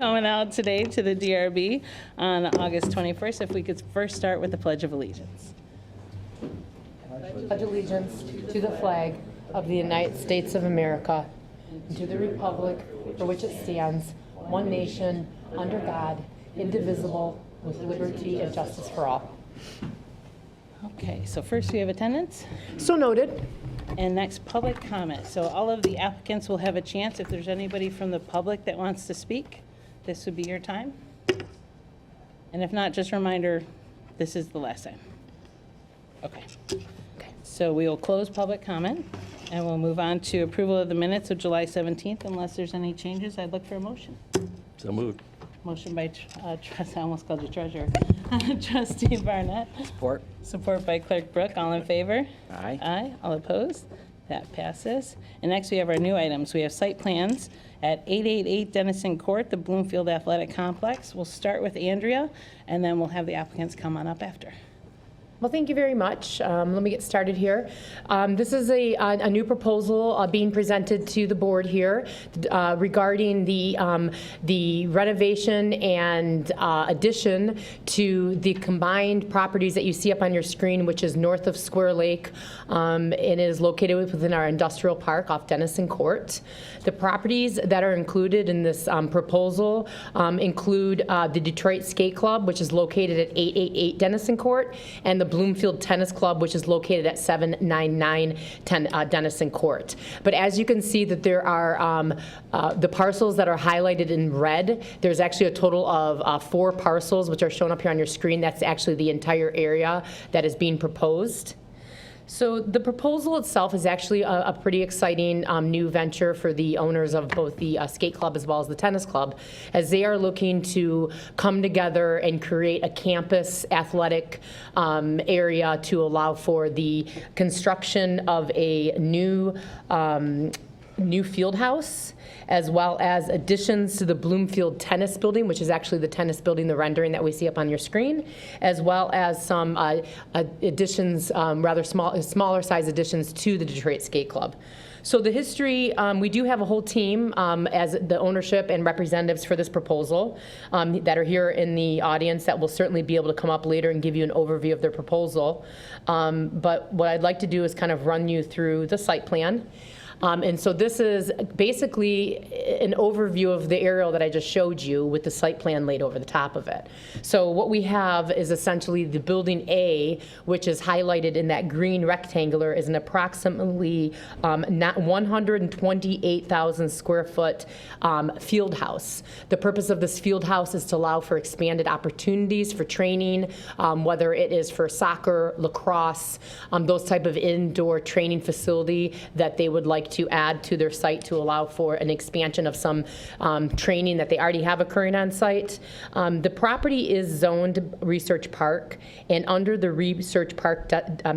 Coming out today to the DRB on August 21st. If we could first start with the Pledge of Allegiance. Pledge allegiance to the flag of the United States of America and to the republic for which it stands, one nation, under God, indivisible, with liberty and justice for all. Okay, so first we have attendance. So noted. And next, public comment. So all of the applicants will have a chance. If there's anybody from the public that wants to speak, this would be your time. And if not, just a reminder, this is the last time. Okay. So we will close public comment, and we'll move on to approval of the minutes of July 17th. Unless there's any changes, I'd look for a motion. So moved. Motion by I almost called you treasurer. Trustee Barnett. Support. Support by Clerk Brooke. All in favor? Aye. Aye. All opposed? That passes. And next we have our new items. We have site plans at 888 Denison Court, the Bloomfield Athletic Complex. We'll start with Andrea, and then we'll have the applicants come on up after. Well, thank you very much. Let me get started here. This is a new proposal being presented to the board here regarding the renovation and addition to the combined properties that you see up on your screen, which is north of Square Lake. It is located within our industrial park off Denison Court. The properties that are included in this proposal include the Detroit Skate Club, which is located at 888 Denison Court, and the Bloomfield Tennis Club, which is located at 799 Denison Court. But as you can see that there are the parcels that are highlighted in red, there's actually a total of 4 parcels which are shown up here on your screen. That's actually the entire area that is being proposed. So the proposal itself is actually a pretty exciting new venture for the owners of both the skate club as well as the tennis club, as they are looking to come together and create a campus athletic area to allow for the construction of a new field house, as well as additions to the Bloomfield tennis building, which is actually the tennis building, the rendering that we see up on your screen, as well as some additions, rather smaller size additions to the Detroit Skate Club. So the history, we do have a whole team as the ownership and representatives for this proposal that are here in the audience that will certainly be able to come up later and give you an overview of their proposal. But what I'd like to do is kind of run you through the site plan. And so this is basically an overview of the aerial that I just showed you with the site plan laid over the top of it. So what we have is essentially the building A, which is highlighted in that green rectangular, is an approximately 128,000 square foot field house. The purpose of this field house is to allow for expanded opportunities for training, whether it is for soccer, lacrosse, those type of indoor training facility that they would like to add to their site to allow for an expansion of some training that they already have occurring on site. The property is zoned Research Park, and under the Research Park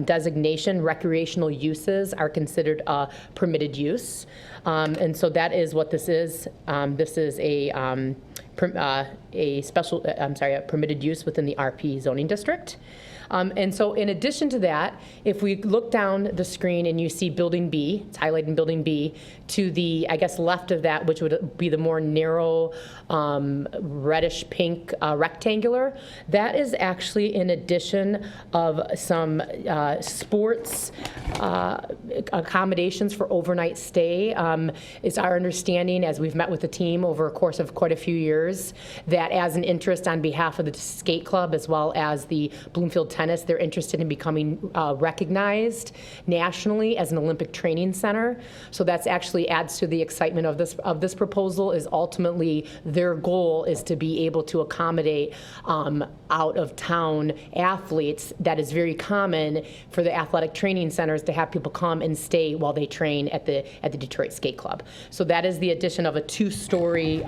designation, recreational uses are considered a permitted use. And so that is what this is. This is a permitted use within the RP zoning district. And so in addition to that, if we look down the screen and you see Building B, it's highlighted Building B, to the, I guess, left of that, which would be the more narrow reddish pink rectangular, that is actually an addition of some sports accommodations for overnight stay. It's our understanding, as we've met with the team over a course of quite a few years, that as an interest on behalf of the skate club as well as the Bloomfield Tennis, they're interested in becoming recognized nationally as an Olympic training center. So that's actually adds to the excitement of this proposal. Is ultimately their goal is to be able to accommodate out of town athletes. That is very common for the athletic training centers to have people come and stay while they train at the Detroit Skate Club. So that is the addition of a 2-story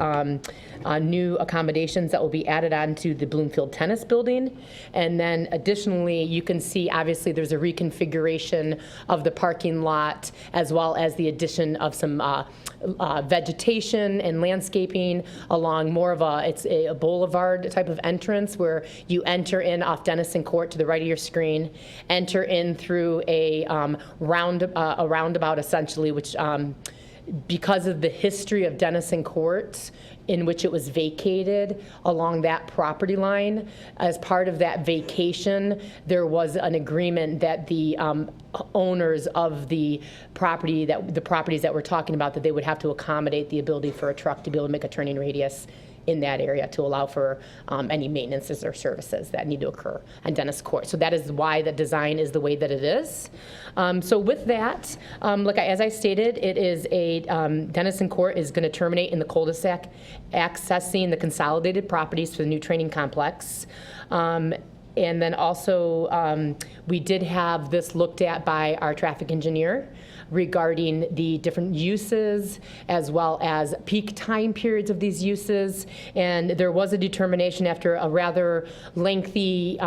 new accommodations that will be added onto the Bloomfield Tennis building. And then additionally, you can see obviously there's a reconfiguration of the parking lot as well as the addition of some vegetation and landscaping along more of it's a boulevard type of entrance where you enter in off Denison Court to the right of your screen, enter in through a roundabout essentially, which because of the history of Denison Court, in which it was vacated along that property line. As part of that vacation, there was an agreement that the owners of the properties that we're talking about, that they would have to accommodate the ability for a truck to be able to make a turning radius in that area to allow for any maintenances or services that need to occur on Dennis Court. So that is why the design is the way that it is. So with that, as I stated, it is a, Denison Court is going to terminate in the cul-de-sac, accessing the consolidated properties for the new training complex. And then also, we did have this looked at by our traffic engineer regarding the different uses as well as peak time periods of these uses. And there was a determination after a rather lengthy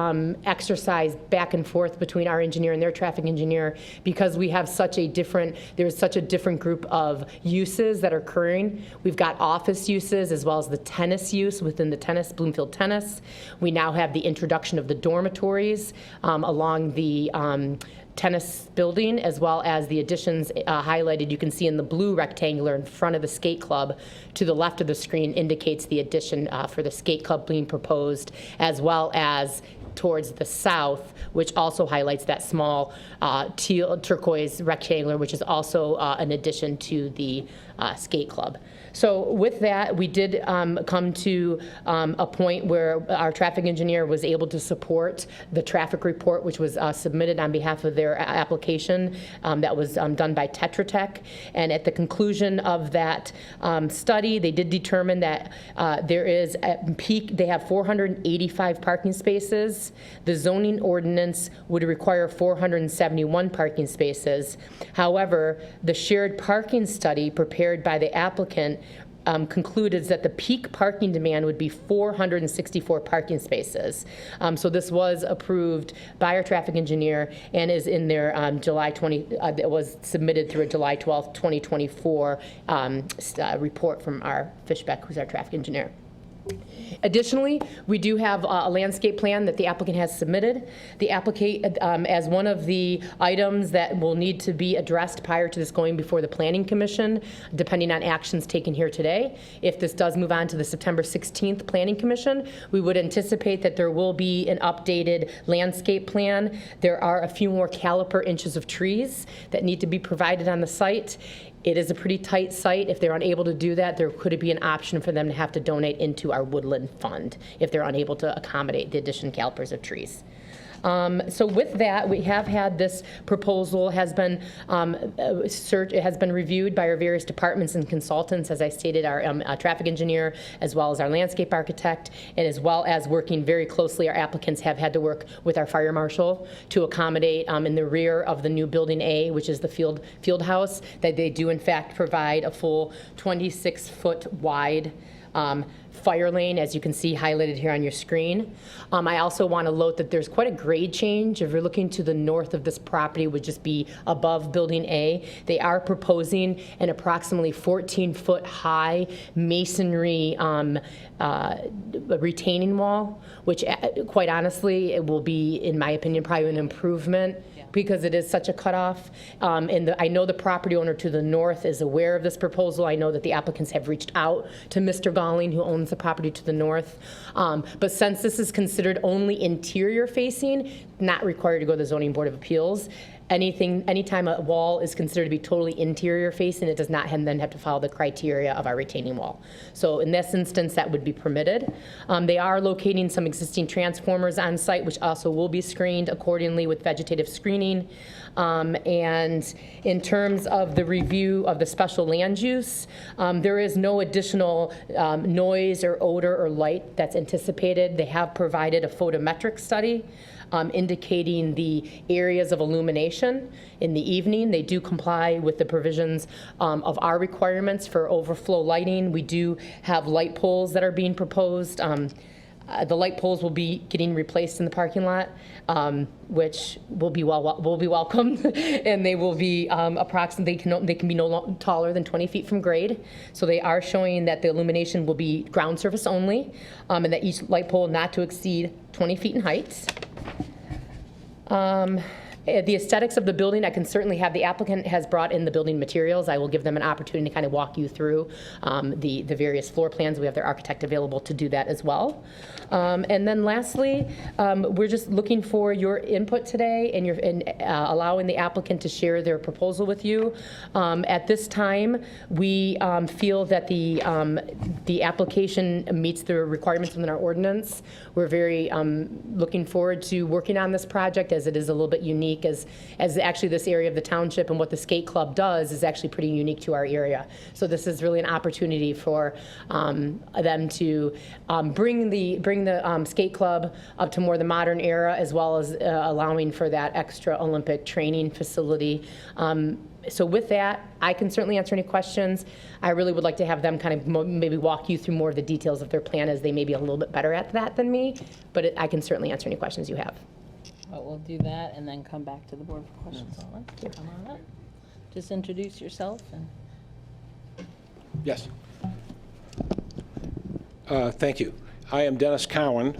exercise back and forth between our engineer and their traffic engineer, because we have there's such a different group of uses that are occurring. We've got office uses as well as the tennis use within the Bloomfield Tennis. We now have the introduction of the dormitories along the tennis building, as well as the additions highlighted. You can see in the blue rectangular in front of the skate club to the left of the screen indicates the addition for the skate club being proposed, as well as towards the south, which also highlights that small teal turquoise rectangular, which is also an addition to the skate club. So with that, we did come to a point where our traffic engineer was able to support the traffic report, which was submitted on behalf of their application that was done by Tetra Tech. And at the conclusion of that study, they did determine that there is at peak, they have 485 parking spaces. The zoning ordinance would require 471 parking spaces. However, the shared parking study prepared by the applicant concluded that the peak parking demand would be 464 parking spaces. So this was approved by our traffic engineer and is in their July 20, it was submitted through a July 12th, 2024 report from our Fishbeck, who's our traffic engineer. Additionally, we do have a landscape plan that the applicant has submitted. The applicant, as one of the items that will need to be addressed prior to this going before the Planning Commission, depending on actions taken here today. If this does move on to the September 16th Planning Commission, we would anticipate that there will be an updated landscape plan. There are a few more caliper inches of trees that need to be provided on the site. It is a pretty tight site. If they're unable to do that, there could be an option for them to have to donate into our woodland fund if they're unable to accommodate the additional calipers of trees. So with that, we have had this proposal has been it has been reviewed by our various departments and consultants, as I stated, our traffic engineer, as well as our landscape architect, and as well as working very closely, our applicants have had to work with our fire marshal to accommodate in the rear of the new building A, which is the field house, that they do in fact provide a full 26-foot wide fire lane, as you can see highlighted here on your screen. I also want to note that there's quite a grade change. If you're looking to the north of this property, would just be above Building A. They are proposing an approximately 14-foot high masonry retaining wall, which quite honestly, it will be, in my opinion, probably an improvement because it is such a cutoff. And I know the property owner to the north is aware of this proposal. I know that the applicants have reached out to Mr. Galling, who owns the property to the north. But since this is considered only interior facing, not required to go to the Zoning Board of Appeals, anytime a wall is considered to be totally interior facing, it does not then have to follow the criteria of our retaining wall. So in this instance, that would be permitted. They are locating some existing transformers on site, which also will be screened accordingly with vegetative screening. And in terms of the review of the special land use, there is no additional noise or odor or light that's anticipated. They have provided a photometric study indicating the areas of illumination in the evening. They do comply with the provisions of our requirements for overflow lighting. We do have light poles that are being proposed. The light poles will be getting replaced in the parking lot, which will be welcomed, and they will be approximately, they can be no taller than 20 feet from grade. So they are showing that the illumination will be ground surface only, and that each light pole not to exceed 20 feet in height. The aesthetics of the building, I can certainly have, the applicant has brought in the building materials. I will give them an opportunity to kind of walk you through the various floor plans. We have their architect available to do that as well. And then lastly, we're just looking for your input today and allowing the applicant to share their proposal with you. At this time, we feel that the application meets the requirements within our ordinance. We're very looking forward to working on this project, as it is a little bit unique, as actually this area of the township and what the skate club does is actually pretty unique to our area. So this is really an opportunity for them to bring the skate club up to more the modern era, as well as allowing for that extra Olympic training facility. So with that, I can certainly answer any questions. I really would like to have them kind of maybe walk you through more of the details of their plan, as they may be a little bit better at that than me, but I can certainly answer any questions you have. Well, we'll do that and then come back to the board for questions. All right, come on up. Just introduce yourself and. Yes. Thank you. I am Dennis Cowan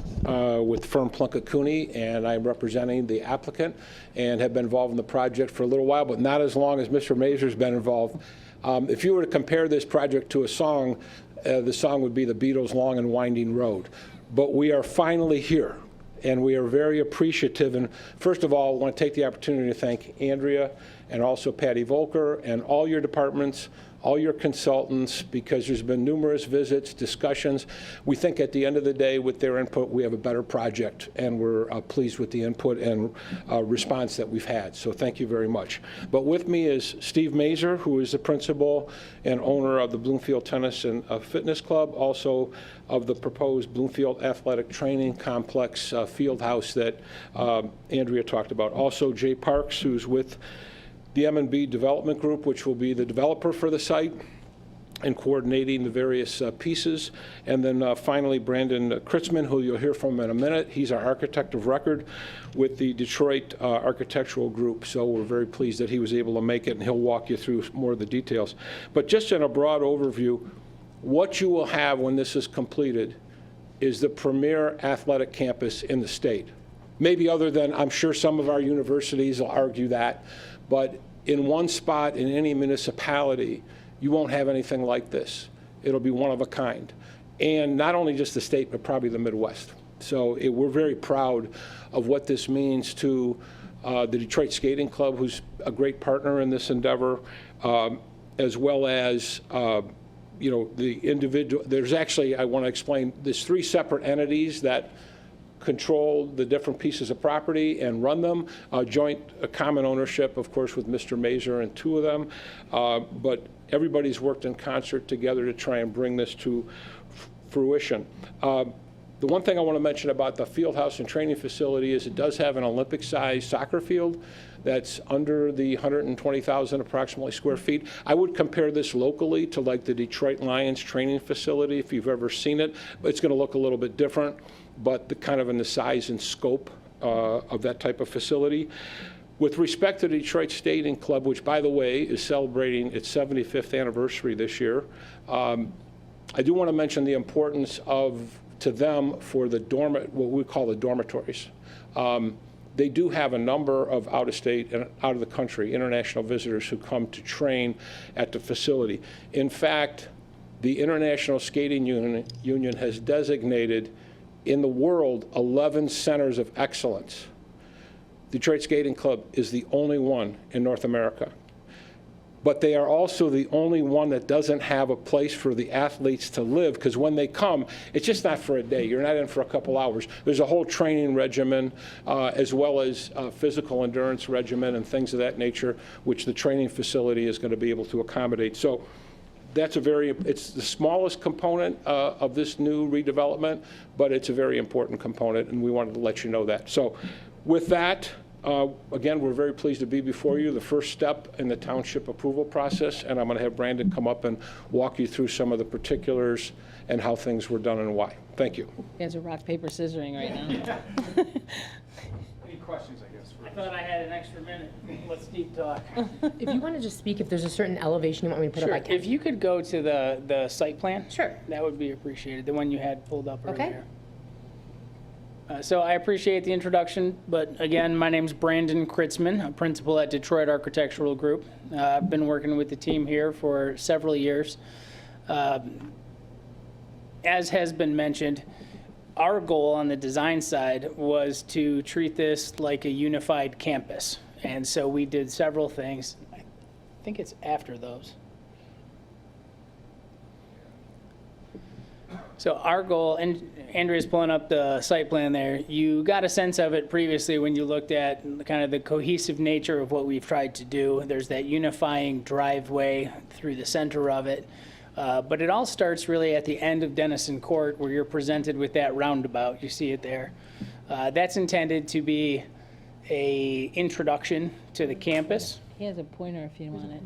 with the firm Plunkett Cooney, and I'm representing the applicant and have been involved in the project for a little while, but not as long as Mr. Mazur's been involved. If you were to compare this project to a song, the song would be the Beatles' Long and Winding Road. But we are finally here, and we are very appreciative. And first of all, I want to take the opportunity to thank Andrea and also Patty Volker and all your departments, all your consultants, because there's been numerous visits, discussions. We think at the end of the day, with their input, we have a better project, and we're pleased with the input and response that we've had. So thank you very much. But with me is Steve Mazur, who is the principal and owner of the Bloomfield Tennis and Fitness Club, also of the proposed Bloomfield Athletic Training Complex field house that Andrea talked about. Also Jay Parks, who's with the M&B Development Group, which will be the developer for the site and coordinating the various pieces. And then finally, Brandon Kritzman, who you'll hear from in a minute. He's our architect of record with the Detroit Architectural Group. So we're very pleased that he was able to make it, and he'll walk you through more of the details. But just in a broad overview, what you will have when this is completed is the premier athletic campus in the state. Maybe other than, I'm sure some of our universities will argue that, but in one spot in any municipality, you won't have anything like this. It'll be one of a kind. And not only just the state, but probably the Midwest. So we're very proud of what this means to the Detroit Skating Club, who's a great partner in this endeavor, as well as the individual. There's actually, I want to explain, there's 3 separate entities that control the different pieces of property and run them. Joint common ownership, of course, with Mr. Mazur and 2 of them. But everybody's worked in concert together to try and bring this to fruition. The one thing I want to mention about the field house and training facility is it does have an Olympic-sized soccer field that's under the 120,000 approximately square feet. I would compare this locally to like the Detroit Lions training facility, if you've ever seen it. It's going to look a little bit different, but kind of in the size and scope of that type of facility. With respect to the Detroit Skating Club, which, by the way, is celebrating its 75th anniversary this year, I do want to mention the importance to them for what we call the dormitories. They do have a number of out-of-state and out-of-the-country international visitors who come to train at the facility. In fact, the International Skating Union has designated in the world 11 centers of excellence. Detroit Skating Club is the only one in North America. But they are also the only one that doesn't have a place for the athletes to live, because when they come, it's just not for a day. You're not in for a couple hours. There's a whole training regimen, as well as physical endurance regimen and things of that nature, which the training facility is going to be able to accommodate. So that's it's the smallest component of this new redevelopment, but it's a very important component, and we wanted to let you know that. So with that, again, we're very pleased to be before you, the first step in the township approval process, and I'm going to have Brandon come up and walk you through some of the particulars and how things were done and why. Thank you. You guys are rock, paper, scissoring right now. Any questions, I guess? I thought I had an extra minute. Let's deep talk. If you want to just speak, if there's a certain elevation you want me to put Sure. up, I can. If you could go to the site plan. Sure. That would be appreciated, the one you had pulled up Okay. earlier. So I appreciate the introduction, but again, my name's Brandon Kritzman, a principal at Detroit Architectural Group. I've been working with the team here for several years. As has been mentioned, our goal on the design side was to treat this like a unified campus. And so we did several things. I think it's after those. So our goal, and Andrea's pulling up the site plan there, you got a sense of it previously when you looked at kind of the cohesive nature of what we've tried to do. There's that unifying driveway through the center of it. But it all starts really at the end of Denison Court where you're presented with that roundabout. You see it there. That's intended to be a introduction to the campus. He has a pointer if you want it.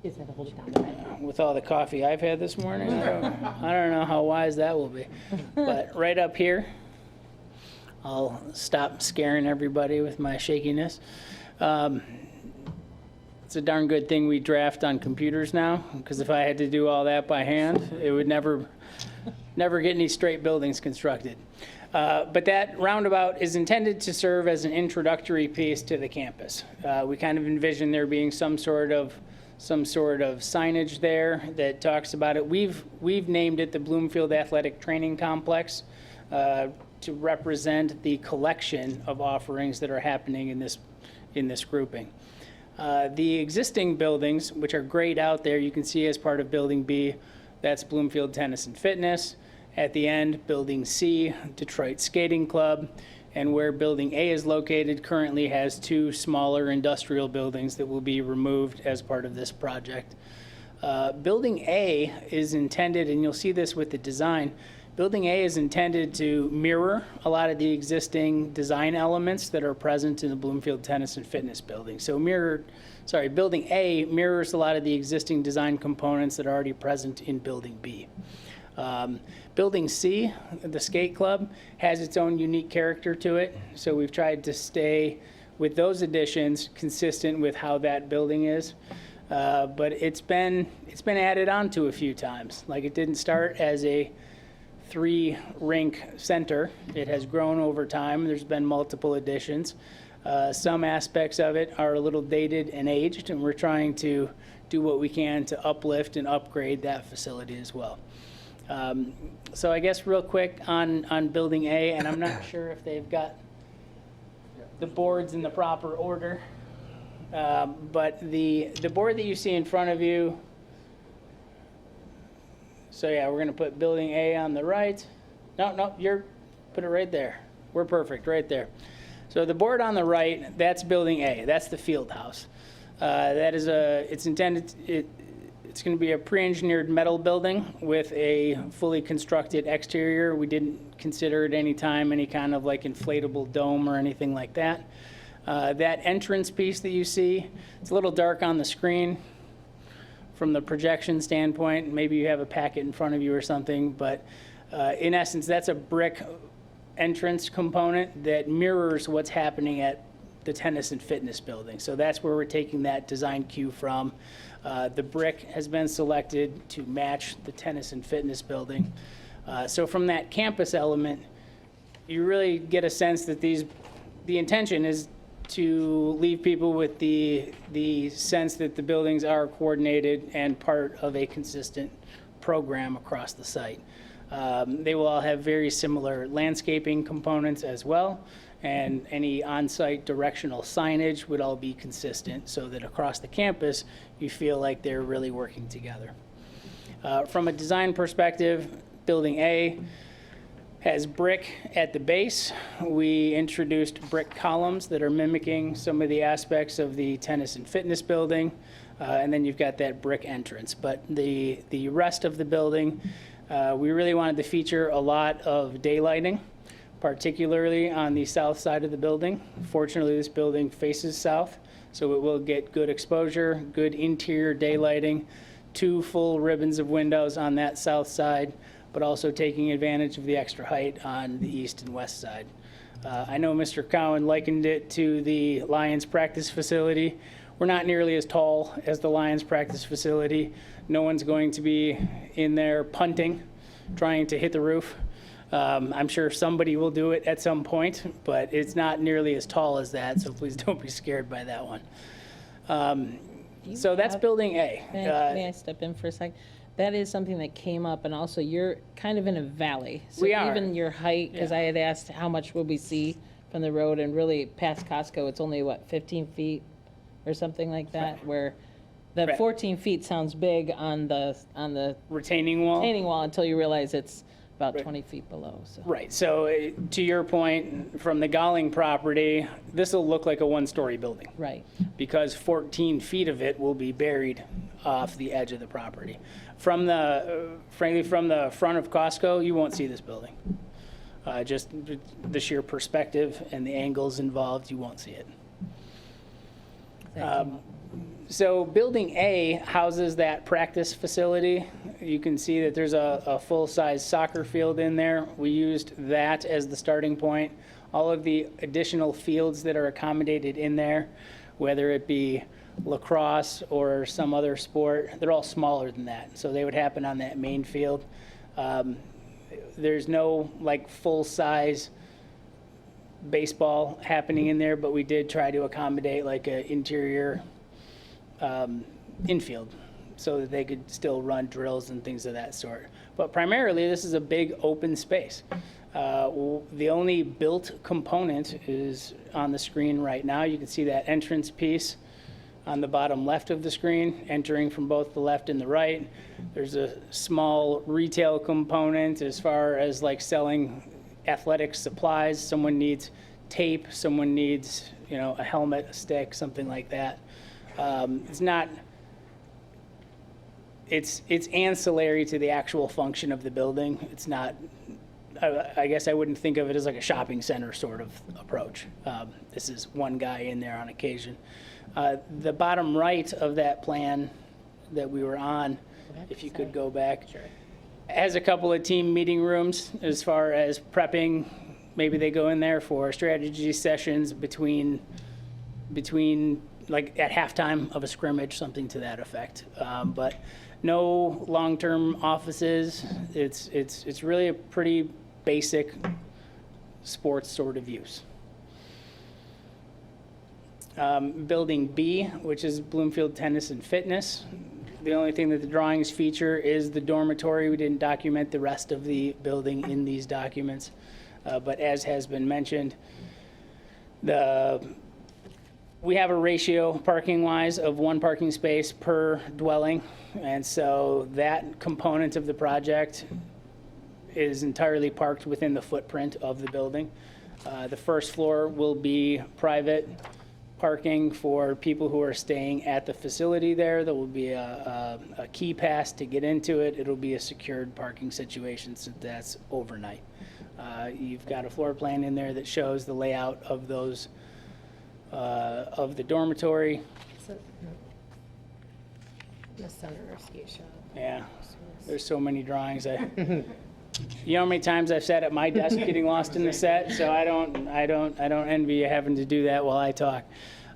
Is that a hold it down? With all the coffee I've had this morning, I don't know how wise that will be. But right up here, I'll stop scaring everybody with my shakiness. It's a darn good thing we draft on computers now, because if I had to do all that by hand, it would never get any straight buildings constructed. But that roundabout is intended to serve as an introductory piece to the campus. We kind of envision there being some sort of signage there that talks about it. We've named it the Bloomfield Athletic Training Complex to represent the collection of offerings that are happening in this grouping. The existing buildings, which are grayed out there, you can see as part of Building B, that's Bloomfield Tennis and Fitness. At the end, Building C, Detroit Skating Club. And where Building A is located currently has two smaller industrial buildings that will be removed as part of this project. Building A is intended, and you'll see this with the design, Building A is intended to mirror a lot of the existing design elements that are present in the Bloomfield Tennis and Fitness building. So Building A mirrors a lot of the existing design components that are already present in Building B. Building C, the skate club, has its own unique character to it. So we've tried to stay with those additions consistent with how that building is. But it's been added on to a few times. Like, it didn't start as a 3-rink center. It has grown over time. There's been multiple additions. Some aspects of it are a little dated and aged, and we're trying to do what we can to uplift and upgrade that facility as well. So I guess real quick on Building A, and I'm not sure if they've got the boards in the proper order, but the board that you see in front of you, so yeah, we're going to put Building A on the right. No, put it right there. We're perfect, right there. So the board on the right, that's Building A. That's the field house. It's going to be a pre-engineered metal building with a fully constructed exterior. We didn't consider at any time any kind of like inflatable dome or anything like that. That entrance piece that you see, it's a little dark on the screen from the projection standpoint. Maybe you have a packet in front of you or something, but in essence, that's a brick entrance component that mirrors what's happening at the Tennis and Fitness building. So that's where we're taking that design cue from. The brick has been selected to match the Tennis and Fitness building. So from that campus element, you really get a sense that the intention is to leave people with the sense that the buildings are coordinated and part of a consistent program across the site. They will all have very similar landscaping components as well, and any on-site directional signage would all be consistent so that across the campus you feel like they're really working together. From a design perspective, Building A has brick at the base. We introduced brick columns that are mimicking some of the aspects of the Tennis and Fitness building, and then you've got that brick entrance. But the rest of the building, we really wanted to feature a lot of daylighting, particularly on the south side of the building. Fortunately, this building faces south, so it will get good exposure, good interior daylighting, 2 full ribbons of windows on that south side, but also taking advantage of the extra height on the east and west side. I know Mr. Cowan likened it to the Lions practice facility. We're not nearly as tall as the Lions practice facility. No one's going to be in there punting, trying to hit the roof. I'm sure somebody will do it at some point, but it's not nearly as tall as that, so please don't be scared by that one. So that's building A. May I step in for a sec? That is something that came up, and also you're kind of in a valley. We are. So even your height, because I had asked how much would we see from the road, and really past Costco, it's only, 15 feet or something like that, where the Right. 14 feet sounds big on the Retaining wall? retaining wall until you realize it's about 20 feet below, so. Right, so to your point, from the Galling property, this will look like a one-story building. Right. Because 14 feet of it will be buried off the edge of the property. From frankly, from the front of Costco, you won't see this building. Just the sheer perspective and the angles involved, you won't see it. So building A houses that practice facility. You can see that there's a full-size soccer field in there. We used that as the starting point. All of the additional fields that are accommodated in there, whether it be lacrosse or some other sport, they're all smaller than that. So they would happen on that main field. There's no like full-size baseball happening in there, but we did try to accommodate like an interior infield so that they could still run drills and things of that sort. But primarily, this is a big open space. The only built component is on the screen right now. You can see that entrance piece on the bottom left of the screen, entering from both the left and the right. There's a small retail component as far as like selling athletic supplies. Someone needs tape, someone needs, a helmet, a stick, something like that. It's ancillary to the actual function of the building. It's not, I guess I wouldn't think of it as like a shopping center sort of approach. This is one guy in there on occasion. The bottom right of that plan that we were on, if you could go back, has a couple of team meeting rooms as far as prepping. Maybe they go in there for strategy sessions between like at halftime of a scrimmage, something to that effect. But no long-term offices. It's really a pretty basic sports sort of use. Building B, which is Bloomfield Tennis and Fitness. The only thing that the drawings feature is the dormitory. We didn't document the rest of the building in these documents. But as has been mentioned, we have a ratio parking-wise of 1 parking space per dwelling. And so that component of the project is entirely parked within the footprint of the building. The first floor will be private parking for people who are staying at the facility there. There will be a key pass to get into it. It'll be a secured parking situation since that's overnight. You've got a floor plan in there that shows the layout of those, of the dormitory. The center skate shop. Yeah, there's so many drawings. You know how many times I've sat at my desk getting lost in the set, so I don't envy you having to do that while I talk.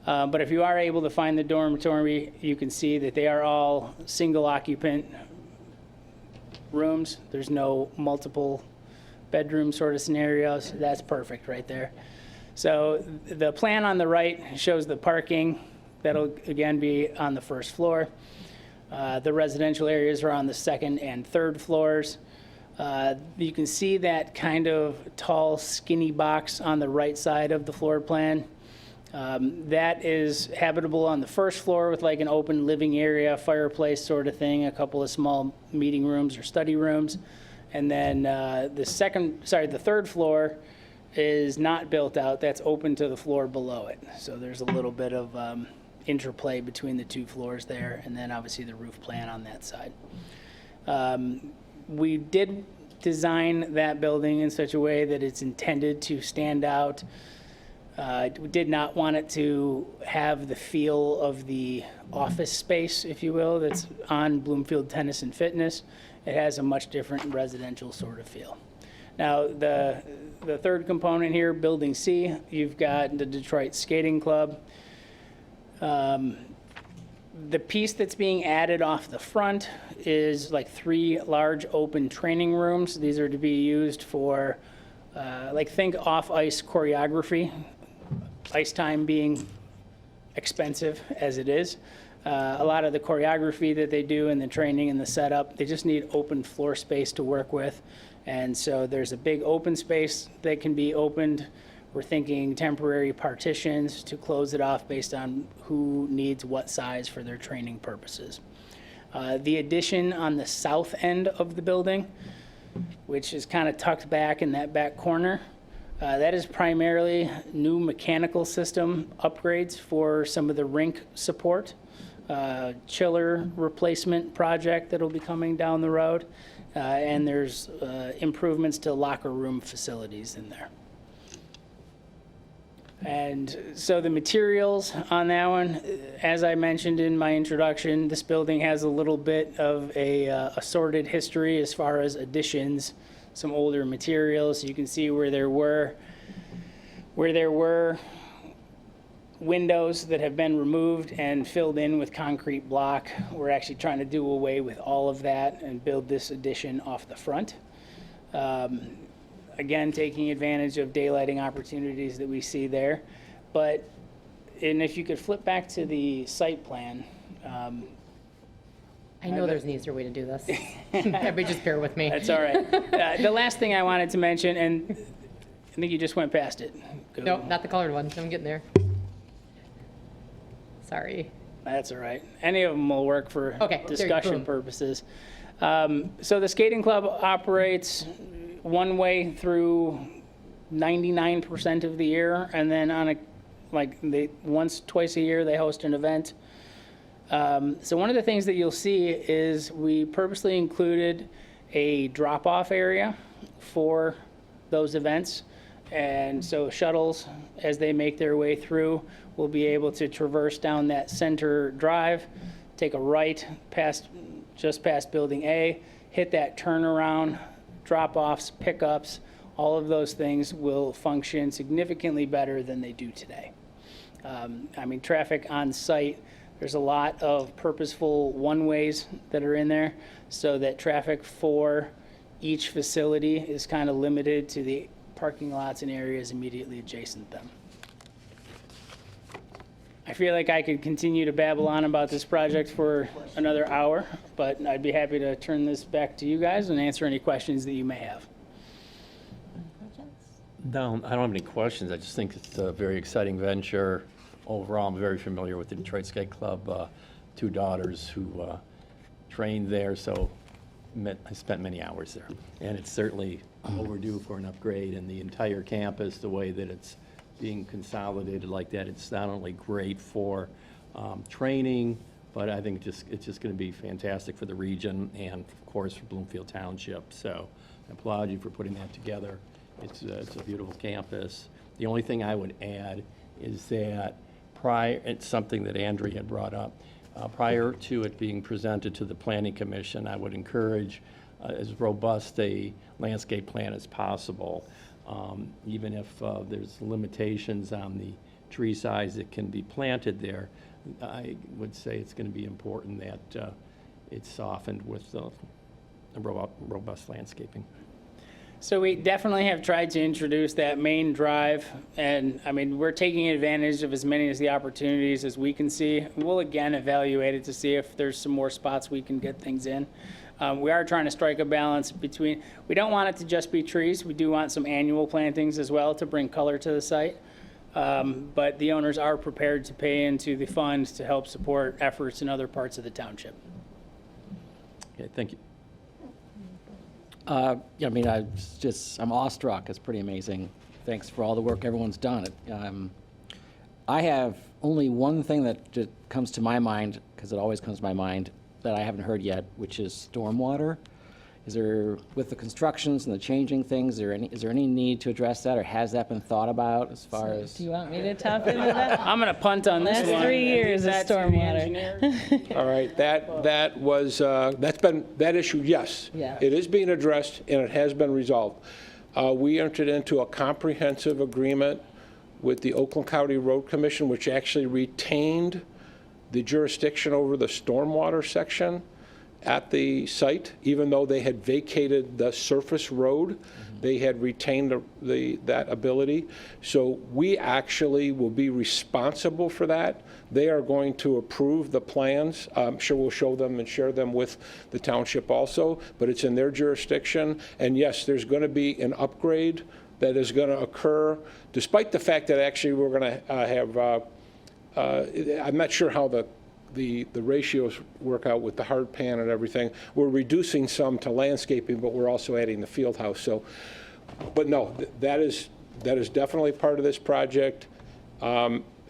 But if you are able to find the dormitory, you can see that they are all single occupant rooms. There's no multiple bedroom sort of scenarios. That's perfect right there. So the plan on the right shows the parking. That'll again be on the first floor. The residential areas are on the second and third floors. You can see that kind of tall, skinny box on the right side of the floor plan. That is habitable on the first floor with like an open living area, fireplace sort of thing, a couple of small meeting rooms or study rooms. And then the third floor is not built out. That's open to the floor below it. So there's a little bit of interplay between the two floors there, and then obviously the roof plan on that side. We did design that building in such a way that it's intended to stand out. We did not want it to have the feel of the office space, if you will, that's on Bloomfield Tennis and Fitness. It has a much different residential sort of feel. Now, the third component here, Building C, you've got the Detroit Skating Club. The piece that's being added off the front is like 3 large open training rooms. These are to be used for, like, think off-ice choreography, ice time being expensive as it is. A lot of the choreography that they do and the training and the setup, they just need open floor space to work with. And so there's a big open space that can be opened. We're thinking temporary partitions to close it off based on who needs what size for their training purposes. The addition on the south end of the building, which is kind of tucked back in that back corner, that is primarily new mechanical system upgrades for some of the rink support, chiller replacement project that'll be coming down the road, and there's improvements to locker room facilities in there. And so the materials on that one, as I mentioned in my introduction, this building has a little bit of a sordid history as far as additions, some older materials. You can see where there were windows that have been removed and filled in with concrete block. We're actually trying to do away with all of that and build this addition off the front. Again, taking advantage of daylighting opportunities that we see there. And if you could flip back to the site plan. I know there's an easier way to do this. Everybody just bear with me. That's all right. The last thing I wanted to mention, and I think you just went past it. No, not the colored one. I'm getting there. Sorry. That's all right. Any of them will work for Okay, discussion boom. purposes. So the skating club operates one way through 99% of the year, and then once, twice a year, they host an event. So one of the things that you'll see is we purposely included a drop-off area for those events. And so shuttles, as they make their way through, will be able to traverse down that center drive, take a right just past Building A, hit that turnaround, drop-offs, pickups, all of those things will function significantly better than they do today. Traffic on site, there's a lot of purposeful one-ways that are in there so that traffic for each facility is kind of limited to the parking lots and areas immediately adjacent to them. I feel like I could continue to babble on about this project for another hour, but I'd be happy to turn this back to you guys and answer any questions that you may have. No, I don't have any questions. I just think it's a very exciting venture. Overall, I'm very familiar with the Detroit Skate Club, 2 daughters who trained there, so I spent many hours there. And it's certainly overdue for an upgrade, and the entire campus, the way that it's being consolidated like that, it's not only great for training, but I think it's just going to be fantastic for the region and, of course, for Bloomfield Township. So I applaud you for putting that together. It's a beautiful campus. The only thing I would add is that it's something that Andrea had brought up. Prior to it being presented to the Planning Commission, I would encourage as robust a landscape plan as possible. Even if there's limitations on the tree size that can be planted there, I would say it's going to be important that it's softened with a robust landscaping. So we definitely have tried to introduce that main drive, and we're taking advantage of as many of the opportunities as we can see. We'll again evaluate it to see if there's some more spots we can get things in. We are trying to strike a balance between, we don't want it to just be trees. We do want some annual plantings as well to bring color to the site. But the owners are prepared to pay into the funds to help support efforts in other parts of the township. Okay, thank you. I'm awestruck. It's pretty amazing. Thanks for all the work everyone's done. I have only one thing that just comes to my mind, because it always comes to my mind, that I haven't heard yet, which is stormwater. Is there, with the constructions and the changing things, is there any need to address that, or has that been thought about as far as? Do you want me to top into that? I'm going to punt on this Last one. 3 years of That's to the stormwater. engineer. All right, that issue, yes. Yeah. It is being addressed, and it has been resolved. We entered into a comprehensive agreement with the Oakland County Road Commission, which actually retained the jurisdiction over the stormwater section at the site, even though they had vacated the surface road. They had retained that ability. So we actually will be responsible for that. They are going to approve the plans. I'm sure we'll show them and share them with the township also, but it's in their jurisdiction. And yes, there's going to be an upgrade that is going to occur, despite the fact that actually we're going to have, I'm not sure how the ratios work out with the hard pan and everything. We're reducing some to landscaping, but we're also adding the field house. So, but no, that is definitely part of this project.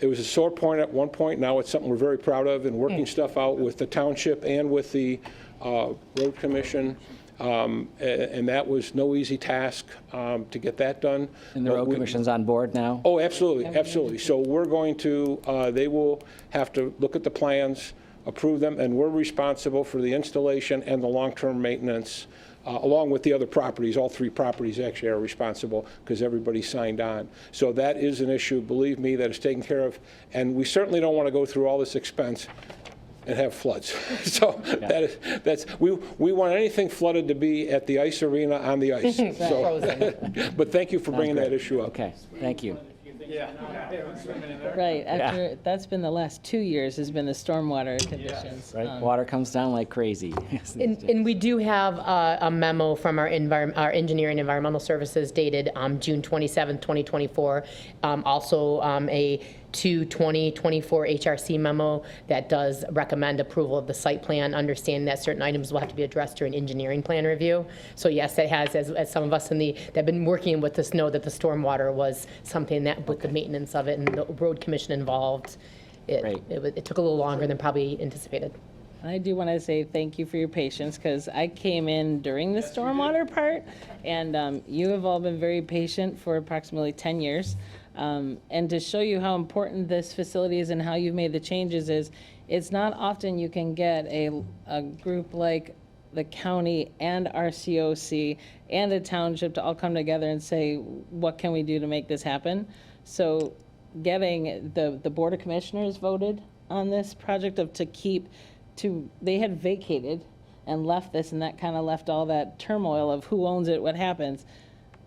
It was a sore point at one point. Now it's something we're very proud of, and working stuff out with the township and with the road commission. And that was no easy task to get that done. And the road commission's on board now? Oh, absolutely, absolutely. So we're going to, they will have to look at the plans, approve them, and we're responsible for the installation and the long-term maintenance, along with the other properties. All three properties actually are responsible because everybody signed on. So that is an issue, believe me, that is taken care of. And we certainly don't want to go through all this expense and have floods. So we want anything flooded to be at the ice arena on the ice. So, but thank you for bringing that issue up. Okay, thank you. Right, after, that's been the last 2 years, has been the stormwater conditions. Right, water comes down like crazy. And we do have a memo from our engineering environmental services dated June 27th, 2024. Also a 2024 HRC memo that does recommend approval of the site plan, understanding that certain items will have to be addressed during engineering plan review. So yes, it has, as some of us that have been working with this know that the stormwater was something that, with the maintenance of it and the road commission involved, it took a little longer than probably anticipated. I do want to say thank you for your patience, because I came in during the stormwater part, and you have all been very patient for approximately 10 years. And to show you how important this facility is and how you've made the changes is, it's not often you can get a group like the county and RCOC and a township to all come together and say, what can we do to make this happen? So getting the Board of Commissioners voted on this project they had vacated and left this, and that kind of left all that turmoil of who owns it, what happens.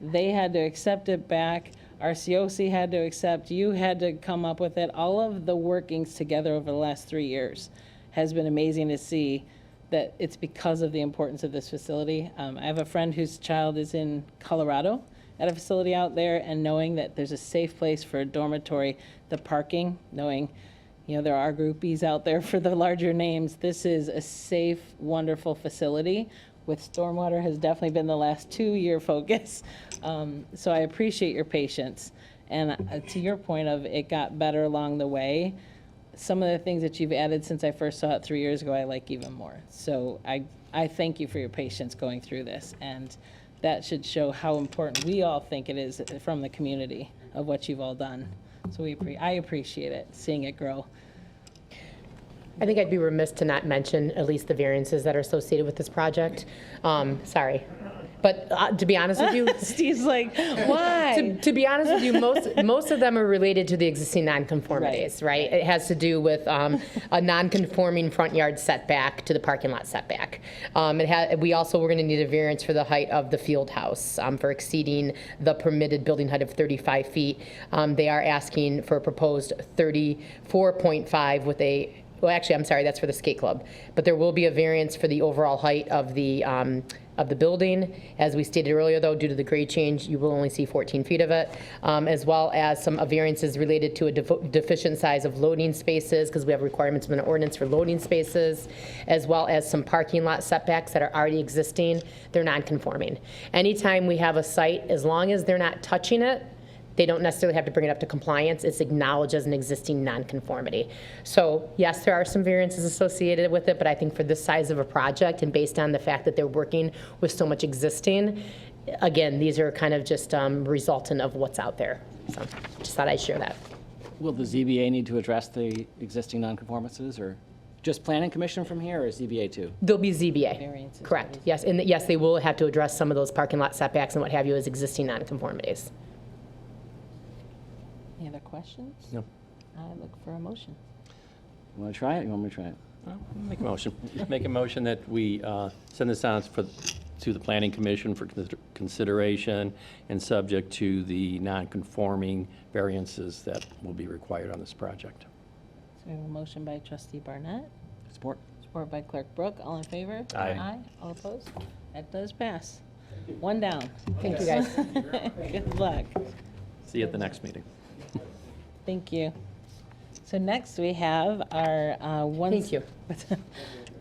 They had to accept it back. RCOC had to accept, you had to come up with it. All of the workings together over the last 3 years has been amazing to see that it's because of the importance of this facility. I have a friend whose child is in Colorado at a facility out there, and knowing that there's a safe place for a dormitory, the parking, knowing, there are groupies out there for the larger names. This is a safe, wonderful facility. With stormwater has definitely been the last 2-year focus. So I appreciate your patience. And to your point of it got better along the way, some of the things that you've added since I first saw it 3 years ago, I like even more. So I thank you for your patience going through this. And that should show how important we all think it is from the community of what you've all done. So I appreciate it, seeing it grow. I think I'd be remiss to not mention at least the variances that are associated with this project. Sorry. But to be honest with you, Steve's like, why? To be honest with you, most of them are related to the existing nonconformities, right? It has to do with a nonconforming front yard setback to the parking lot setback. We also were going to need a variance for the height of the field house for exceeding the permitted building height of 35 feet. They are asking for a proposed 34.5 with a, well, actually, I'm sorry, that's for the skate club. But there will be a variance for the overall height of the building. As we stated earlier, though, due to the grade change, you will only see 14 feet of it, as well as some variances related to a deficient size of loading spaces, because we have requirements in an ordinance for loading spaces, as well as some parking lot setbacks that are already existing. They're non-conforming. Anytime we have a site, as long as they're not touching it, they don't necessarily have to bring it up to compliance. It's acknowledged as an existing nonconformity. So yes, there are some variances associated with it, but I think for this size of a project and based on the fact that they're working with so much existing, again, these are kind of just resultant of what's out there. So just thought I'd share that. Will the ZBA need to address the existing nonconformances, or just planning commission from here, or ZBA too? There'll be ZBA. Variances. Correct. Yes, and yes, they will have to address some of those parking lot setbacks and what have you as existing nonconformities. Any other questions? No. I look for a motion. You want to try it? You want me to try it? Make a motion. Make a motion that we send this on to the Planning Commission for consideration and subject to the non-conforming variances that will be required on this project. So we have a motion by trustee Barnett, Support? support by clerk Brooke. All in favor? Aye. All opposed? That does pass. One down. Thank you, guys. Good luck. See you at the next meeting. Thank you. So next we have our Thank you.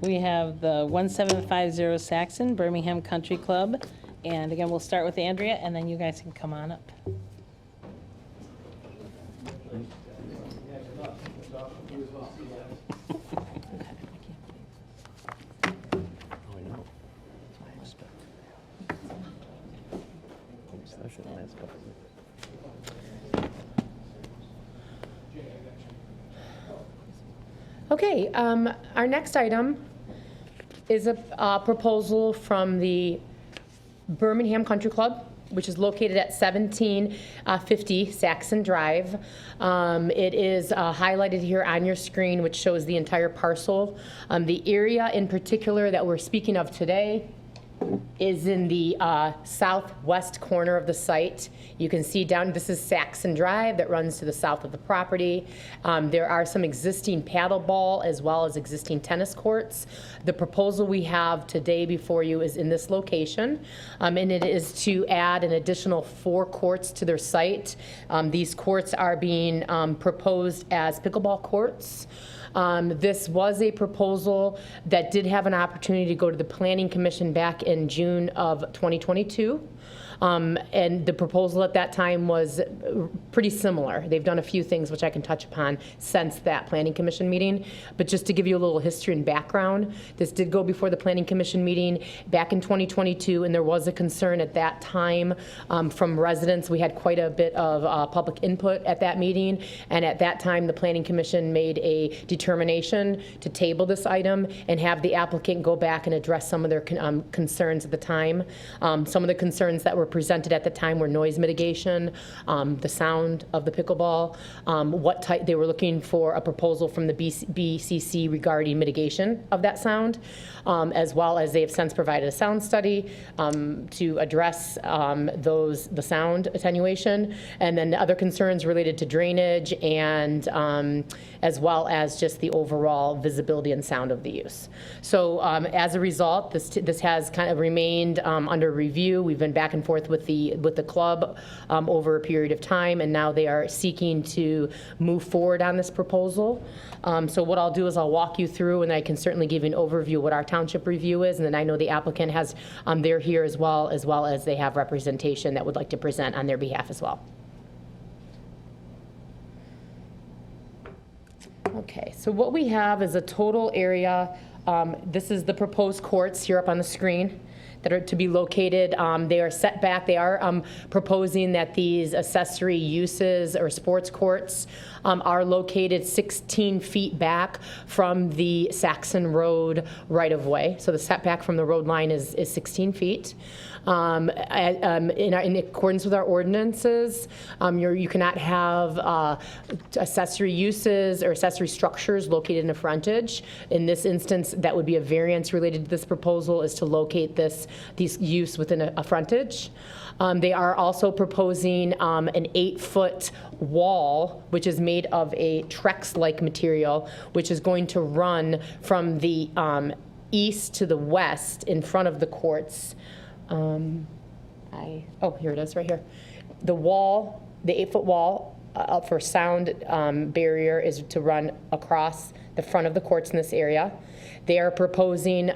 We have the 1750 Saxon Birmingham Country Club. And again, we'll start with Andrea, and then you guys can come on up. Okay, our next item is a proposal from the Birmingham Country Club, which is located at 1750 Saxon Drive. It is highlighted here on your screen, which shows the entire parcel. The area in particular that we're speaking of today is in the southwest corner of the site. You can see down, this is Saxon Drive that runs to the south of the property. There are some existing paddleball as well as existing tennis courts. The proposal we have today before you is in this location, and it is to add an additional 4 courts to their site. These courts are being proposed as pickleball courts. This was a proposal that did have an opportunity to go to the Planning Commission back in June of 2022. And the proposal at that time was pretty similar. They've done a few things which I can touch upon since that Planning Commission meeting. But just to give you a little history and background, this did go before the Planning Commission meeting back in 2022, and there was a concern at that time from residents. We had quite a bit of public input at that meeting, and at that time the Planning Commission made a determination to table this item and have the applicant go back and address some of their concerns at the time. Some of the concerns that were presented at the time were noise mitigation, the sound of the pickleball, what type, they were looking for a proposal from the BCC regarding mitigation of that sound, as well as they have since provided a sound study to address the sound attenuation, and then the other concerns related to drainage and as well as just the overall visibility and sound of the use. So as a result, this has kind of remained under review. We've been back and forth with the club over a period of time, and now they are seeking to move forward on this proposal. So what I'll do is I'll walk you through, and I can certainly give you an overview of what our township review is, and then I know the applicant has, they're here as well as they have representation that would like to present on their behalf as well. Okay, so what we have is a total area, this is the proposed courts here up on the screen that are to be located. They are set back. They are proposing that these accessory uses or sports courts are located 16 feet back from the Saxon Road right-of-way. So the setback from the road line is 16 feet. In accordance with our ordinances, you cannot have accessory uses or accessory structures located in a frontage. In this instance, that would be a variance related to this proposal, is to locate these use within a frontage. They are also proposing an 8-foot wall, which is made of a Trex-like material, which is going to run from the east to the west in front of the courts. Here it is, right here. The wall, the 8-foot wall for sound barrier is to run across the front of the courts in this area. They are proposing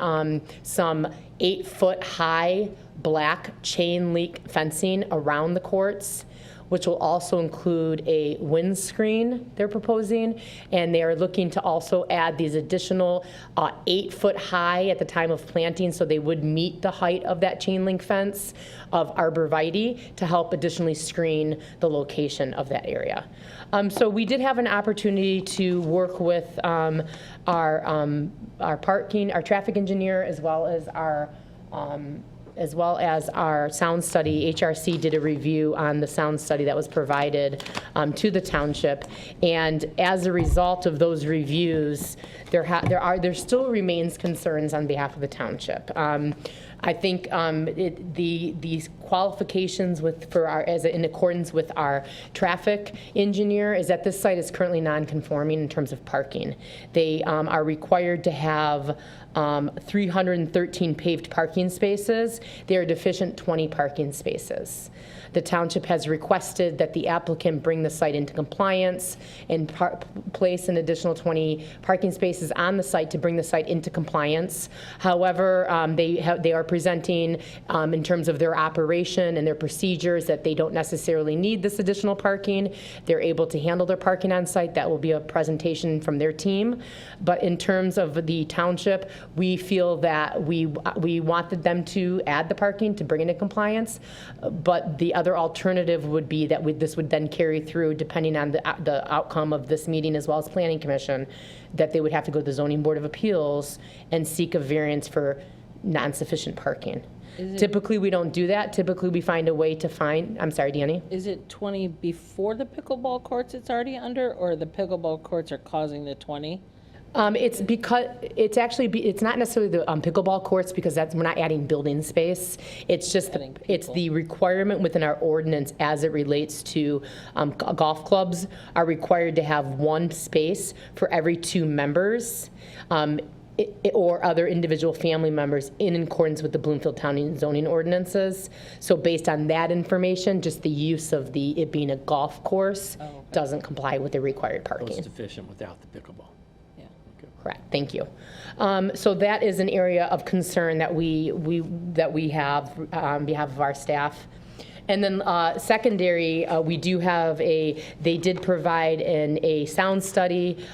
some 8-foot high black chain link fencing around the courts, which will also include a windscreen they're proposing, and they are looking to also add these additional 8-foot high at the time of planting, so they would meet the height of that chain link fence of arborvitae to help additionally screen the location of that area. So we did have an opportunity to work with our traffic engineer as well as our as well as our sound study. HRC did a review on the sound study that was provided to the township. And as a result of those reviews, there still remains concerns on behalf of the township. I think these qualifications in accordance with our traffic engineer is that this site is currently non-conforming in terms of parking. They are required to have 313 paved parking spaces. They are deficient 20 parking spaces. The township has requested that the applicant bring the site into compliance and place an additional 20 parking spaces on the site to bring the site into compliance. However, they are presenting in terms of their operation and their procedures that they don't necessarily need this additional parking. They're able to handle their parking on site. That will be a presentation from their team. But in terms of the township, we feel that we wanted them to add the parking to bring into compliance, but the other alternative would be that this would then carry through, depending on the outcome of this meeting as well as Planning Commission, that they would have to go to the Zoning Board of Appeals and seek a variance for non-sufficient parking. Typically, we don't do that. Typically, we find a way to find, I'm sorry, Danny? Is it 20 before the pickleball courts it's already under, or the pickleball courts are causing the 20? It's because it's not necessarily the pickleball courts, because we're not adding building space. It's just it's the requirement within our ordinance as it relates to golf clubs are required to have one space for every 2 members. Or other individual family members in accordance with the Bloomfield Town zoning ordinances. So based on that information, just the use of it being a golf course doesn't comply with the required So it's parking. deficient without the pickleball. Correct, thank you. So that is an area of concern that we have on behalf of our staff. And then secondary, we do have they did provide a sound study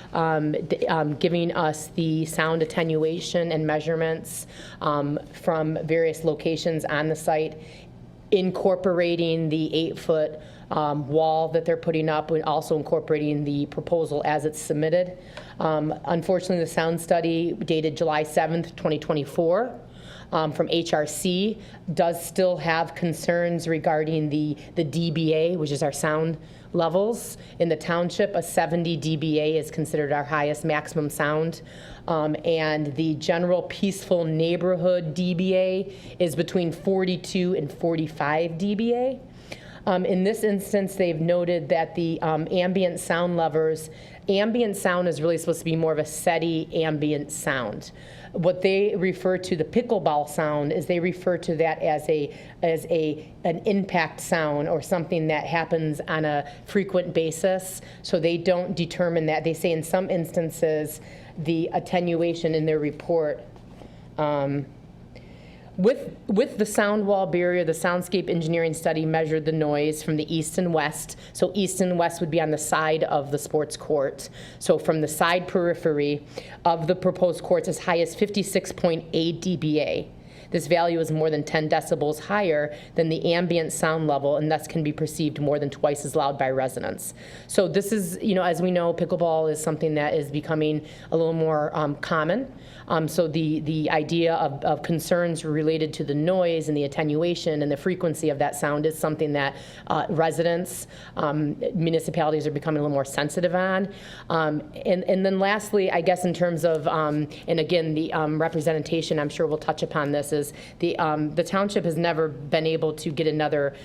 giving us the sound attenuation and measurements from various locations on the site, incorporating the 8-foot wall that they're putting up, and also incorporating the proposal as it's submitted. Unfortunately, the sound study dated July 7th, 2024. From HRC does still have concerns regarding the dBA, which is our sound levels. In the township, a 70 dBA is considered our highest maximum sound. And the general peaceful neighborhood dBA is between 42 and 45 dBA. In this instance, they've noted that the ambient sound ambient sound is really supposed to be more of a steady ambient sound. What they refer to the pickleball sound is they refer to that as an impact sound, or something that happens on a frequent basis. So they don't determine that. They say in some instances the attenuation in their report. With the sound wall barrier, the soundscape engineering study measured the noise from the east and west. So east and west would be on the side of the sports court. So from the side periphery of the proposed courts, as high as 56.8 dBA. This value is more than 10 decibels higher than the ambient sound level, and thus can be perceived more than twice as loud by residents. So this is, as we know, pickleball is something that is becoming a little more common. So the idea of concerns related to the noise and the attenuation and the frequency of that sound is something that residents, municipalities are becoming a little more sensitive on. And then lastly, I guess in terms of, and again, the representation, I'm sure we'll touch upon this, is the township has never been able to get another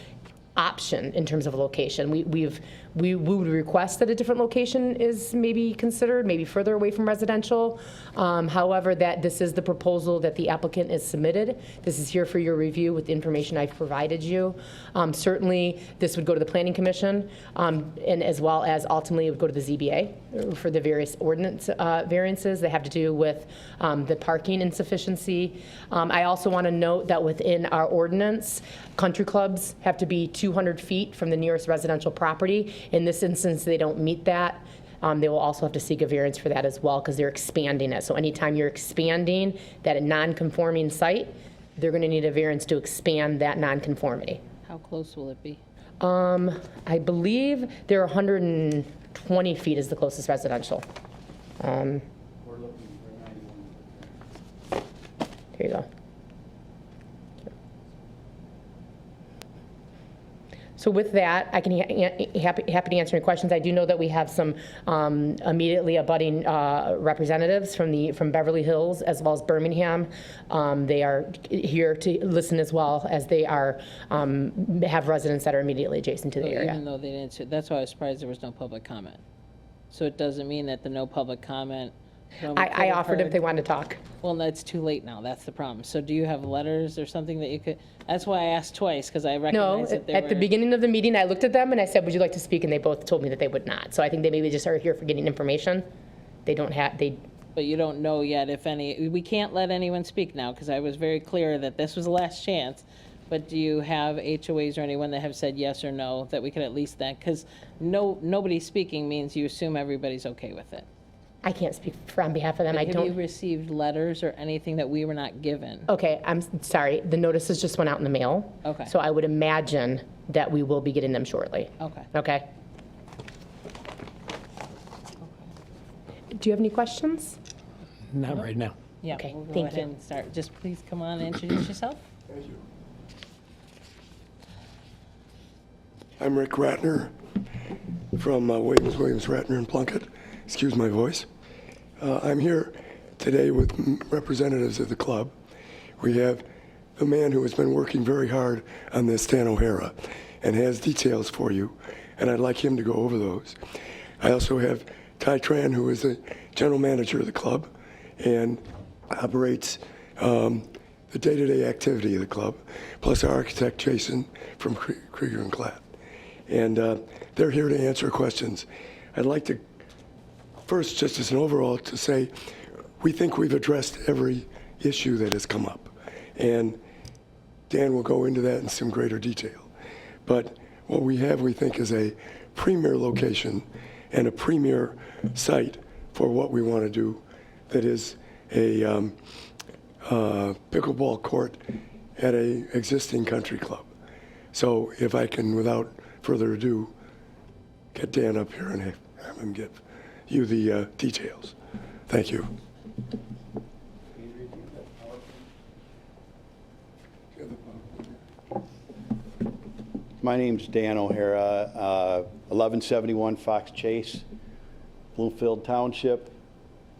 option in terms of location. We would request that a different location is maybe considered, maybe further away from residential. However, that this is the proposal that the applicant has submitted. This is here for your review with the information I've provided you. Certainly, this would go to the Planning Commission, and as well as ultimately it would go to the ZBA for the various ordinance variances that have to do with the parking insufficiency. I also want to note that within our ordinance, country clubs have to be 200 feet from the nearest residential property. In this instance, they don't meet that. They will also have to seek a variance for that as well, because they're expanding it. So anytime you're expanding that non-conforming site, they're going to need a variance to expand that non-conformity. How close will it be? I believe they're 120 feet is the closest residential. We're looking for 91. There you go. So with that, I can happy to answer any questions. I do know that we have some immediately abutting representatives from Beverly Hills as well as Birmingham. They are here to listen as well as they are have residents that are immediately adjacent to the area. Even though they didn't, that's why I was surprised there was no public comment. So it doesn't mean that the no public comment. I offered if they wanted to talk. Well, it's too late now, that's the problem. So do you have letters or something that you could, that's why I asked twice, because I No, recognized that they were. at the beginning of the meeting, I looked at them and I said, would you like to speak? And they both told me that they would not. So I think they maybe just are here for getting information. They don't have, But you don't know yet if any, we can't let anyone speak now, because I was very clear that this was the last chance. But do you have HOAs or anyone that have said yes or no, that we could at least then, because nobody speaking means you assume everybody's okay with it. I can't speak on behalf of them. I Have you don't. received letters or anything that we were not given? Okay, I'm sorry. The notices just went out in the mail. Okay. So I would imagine that we will be getting them shortly. Okay. Okay. Do you have any questions? Not right now. Yeah, Okay, we'll go thank ahead you. and start. Just please come on and introduce yourself. I'm Rick Ratner from Williams, Ratner and Plunkett. Excuse my voice. I'm here today with representatives of the club. We have the man who has been working very hard on this, Stan O'Hara, and has details for you, and I'd like him to go over those. I also have Ty Tran, who is the general manager of the club and operates the day-to-day activity of the club, plus our architect, Jason, from Krieger and Klatt. And they're here to answer questions. I'd like to first, just as an overall, to say we think we've addressed every issue that has come up. And Dan will go into that in some greater detail. But what we have, we think, is a premier location and a premier site for what we want to do, that is a pickleball court at a existing country club. So if I can, without further ado, get Dan up here and have him give you the details. Thank you. My name's Dan O'Hara, 1171 Fox Chase, Bloomfield Township.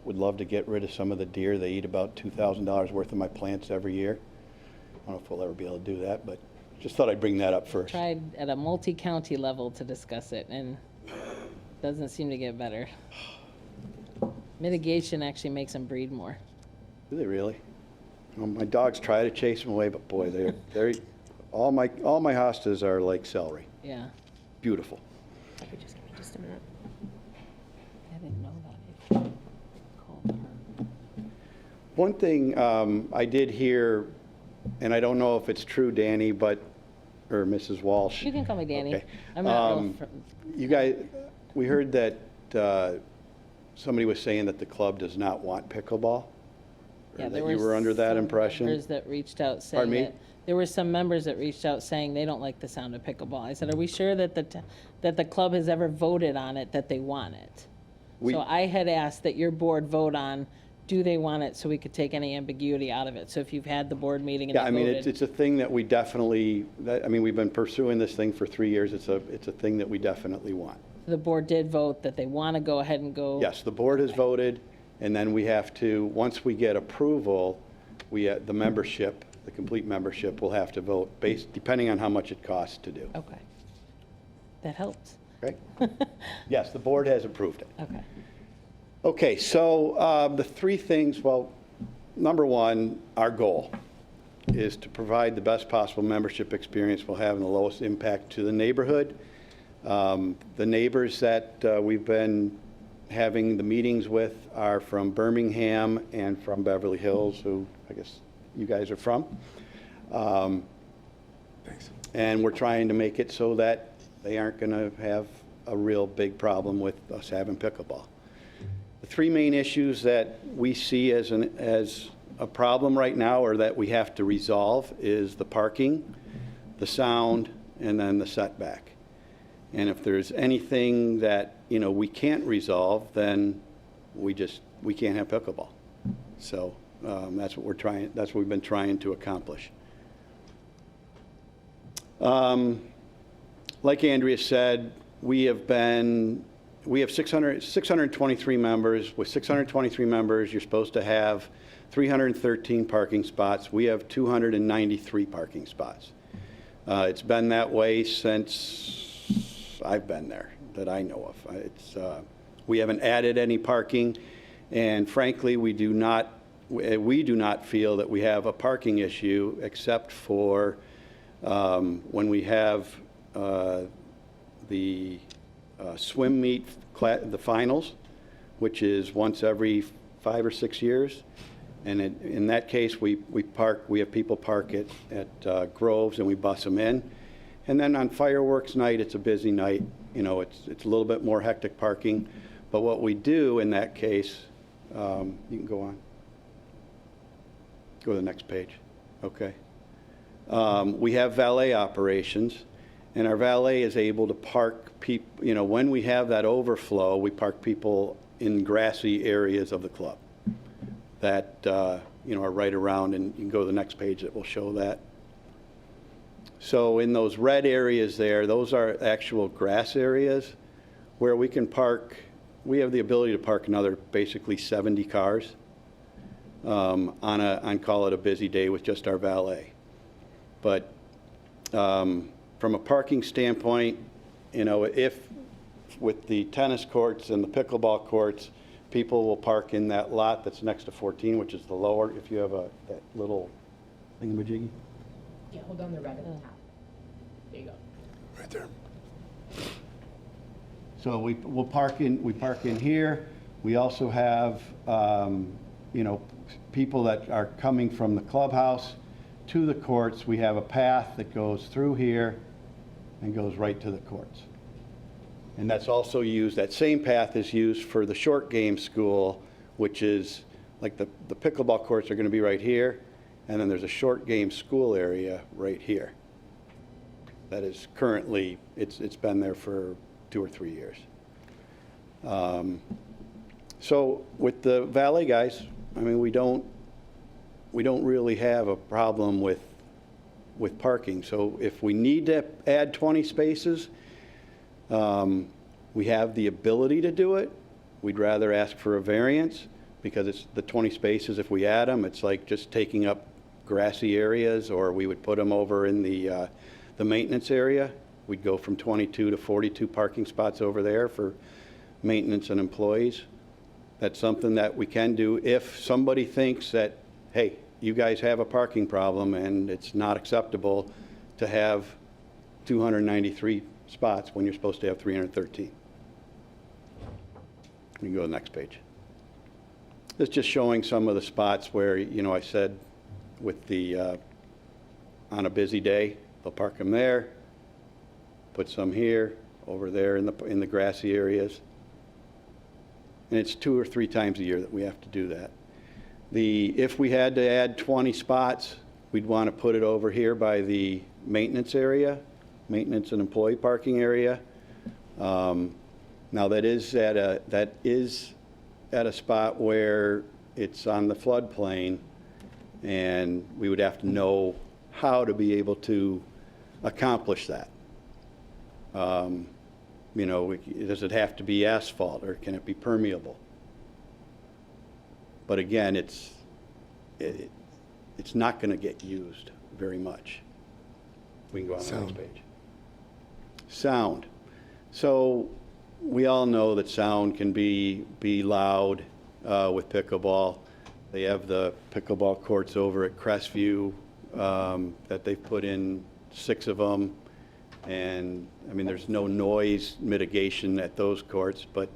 Would love to get rid of some of the deer. They eat about $2,000 worth of my plants every year. I don't know if we'll ever be able to do that, but just thought I'd bring that up first. Tried at a multi-county level to discuss it, and doesn't seem to get better. Mitigation actually makes them breed more. Do they really? Well, my dogs try to chase them away, but boy, they're all my hostas are like celery. Yeah, Beautiful. If you just give me just a minute. I didn't know that. Called her. One thing I did hear, and I don't know if it's true, Danny, or Mrs. Walsh. You can call me Danny. Okay. I'm not real You guys, we heard that somebody was saying that the club does not want pickleball? Yeah, Or there that you were under that some impression? Members that reached out saying Pardon me? that, there were some members that reached out saying they don't like the sound of pickleball. I said, are we sure that the club has ever voted on it, that they want it? We- So I had asked that your board vote on, do they want it, so we could take any ambiguity out of it. So if you've had the board meeting and Yeah, I they mean, voted. it's a thing that we definitely, we've been pursuing this thing for 3 years. It's a thing that we definitely want. The board did vote that they want to go ahead and go. Yes, the board has voted, and then we have to, once we get approval, the membership, the complete membership will have to vote depending on how much it costs to do. Okay. That helps. Okay? Yes, the board has approved it. Okay. Okay, so the three things, well, number one, our goal is to provide the best possible membership experience we'll have and the lowest impact to the neighborhood. The neighbors that we've been having the meetings with are from Birmingham and from Beverly Hills, who I guess you guys are from. Thanks. And we're trying to make it so that they aren't going to have a real big problem with us having pickleball. The three main issues that we see as a problem right now, or that we have to resolve, is the parking, the sound, and then the setback. And if there's anything that, we can't resolve, then we can't have pickleball. So that's what we've been trying to accomplish. like Andrea said, we have 623 members. With 623 members, you're supposed to have 313 parking spots. We have 293 parking spots. It's been that way since I've been there, that I know of. We haven't added any parking, and frankly, we do not feel that we have a parking issue, except for when we have the swim meet, the finals, which is once every 5 or 6 years. And in that case, we have people park at Groves, and we bus them in. And then on fireworks night, it's a busy night. You know, it's a little bit more hectic parking. But what we do in that case, you can go on. Go to the next page. Okay. We have valet operations, and our valet is able to park people, you know, when we have that overflow, we park people in grassy areas of the club that, you know, are right around, and you can go to the next page that will show that. So in those red areas there, those are actual grass areas where we can park. We have the ability to park another basically 70 cars on call it a busy day with just our valet. But from a parking standpoint, you know, if with the tennis courts and the pickleball courts, people will park in that lot that's next to 14, which is the lower, if you have that little thingamajiggy. Yeah, hold on the red at the top. There you go. Right there. So we park in here. We also have, you know, people that are coming from the clubhouse to the courts. We have a path that goes through here and goes right to the courts. And that's also used, that same path is used for the short game school, which is like the pickleball courts are going to be right here, and then there's a short game school area right here. That is currently, it's been there for 2 or 3 years. So with the valet guys, I mean, we don't really have a problem with parking. So if we need to add 20 spaces, we have the ability to do it. We'd rather ask for a variance because it's the 20 spaces. If we add them, it's like just taking up grassy areas, or we would put them over in the maintenance area. We'd go from 22 to 42 parking spots over there for maintenance and employees. That's something that we can do if somebody thinks that, hey, you guys have a parking problem and it's not acceptable to have 293 spots when you're supposed to have 313. We can go to the next page. This is just showing some of the spots where, you know, I said with the, on a busy day, they'll park them there, put some here, over there in the grassy areas. And it's 2 or 3 times a year that we have to do that. If we had to add 20 spots, we'd want to put it over here by the maintenance area, maintenance and employee parking area. Now that is at a spot where it's on the floodplain, and we would have to know how to be able to accomplish that. You know, does it have to be asphalt, or can it be permeable? But again, it's not going to get used very much. We can go on to the next page. Sound. So we all know that sound can be loud with pickleball. They have the pickleball courts over at Crestview that they've put in 6 of them. And I mean, there's no noise mitigation at those courts, but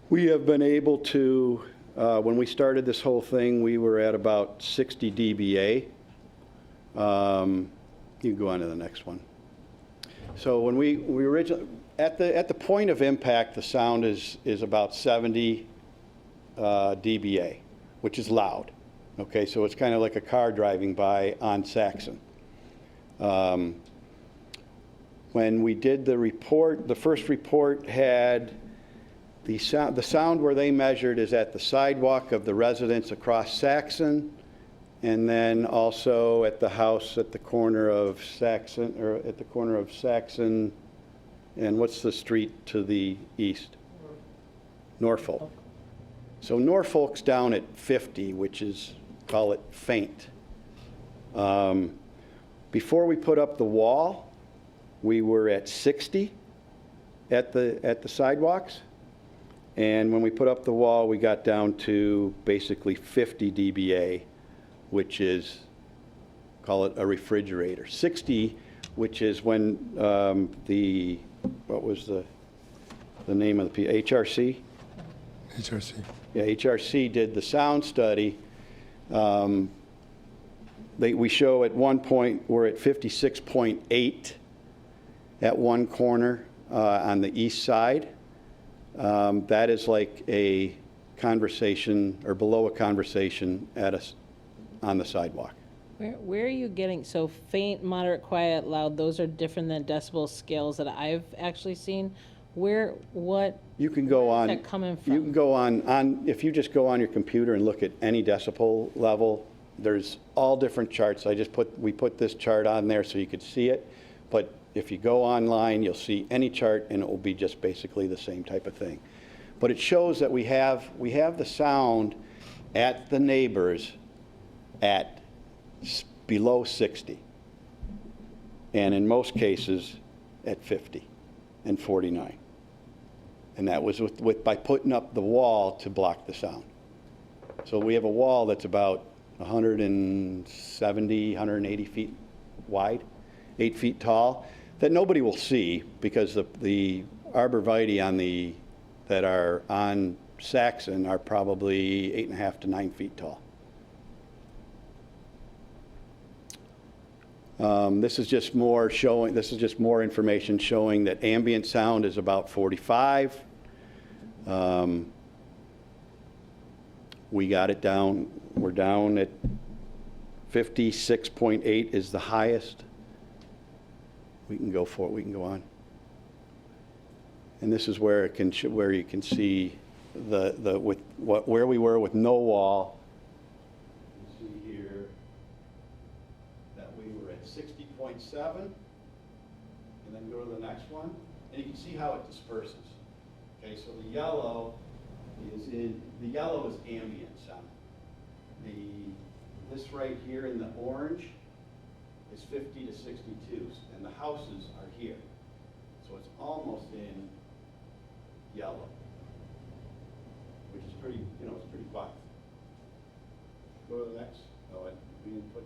we have been able to, when we started this whole thing, we were at about 60 dBA. You can go on to the next one. So when we originally, at the point of impact, the sound is about 70 dBA, which is loud. Okay, so it's kind of like a car driving by on Saxon. When we did the report, the first report had the sound where they measured is at the sidewalk of the residents across Saxon And then also at the house at the corner of Saxon, and what's the street to the east? Norfolk. So Norfolk's down at 50, which is, call it faint. Before we put up the wall, we were at 60 at the sidewalks. And when we put up the wall, we got down to basically 50 dBA, which is, call it a refrigerator. 60, which is when what was the name of the HRC? HRC. Yeah, HRC did the sound study. We show at one point we're at 56.8 at one corner on the east side. That is like a conversation or below a conversation on the sidewalk. Where are you getting, so faint, moderate, quiet, loud, those are different than decibel scales that I've actually seen? What? You can go on. Where's that coming from? You can go on, if you just go on your computer and look at any decibel level, there's all different charts. We put this chart on there so you could see it. But if you go online, you'll see any chart and it will be just basically the same type of thing. But it shows that we have the sound at the neighbors at below 60. And in most cases at 50 and 49. And that was by putting up the wall to block the sound. So we have a wall that's about 170, 180 feet wide, 8 feet tall, that nobody will see because the arborvitae that are on Saxon are probably 8.5 to 9 feet tall. This is just more information showing that ambient sound is about 45. We got it down, we're down at 56.8 is the highest. We can go on. And this is where where you can see where we were with no wall. You can see here that we were at 60.7, and then go to the next one, and you can see how it disperses. Okay, so the yellow is ambient sound. This right here in the orange is 50 to 62, and the houses are here. So it's almost in yellow, which is pretty, it's pretty quiet. Go to the next. Oh, we didn't put.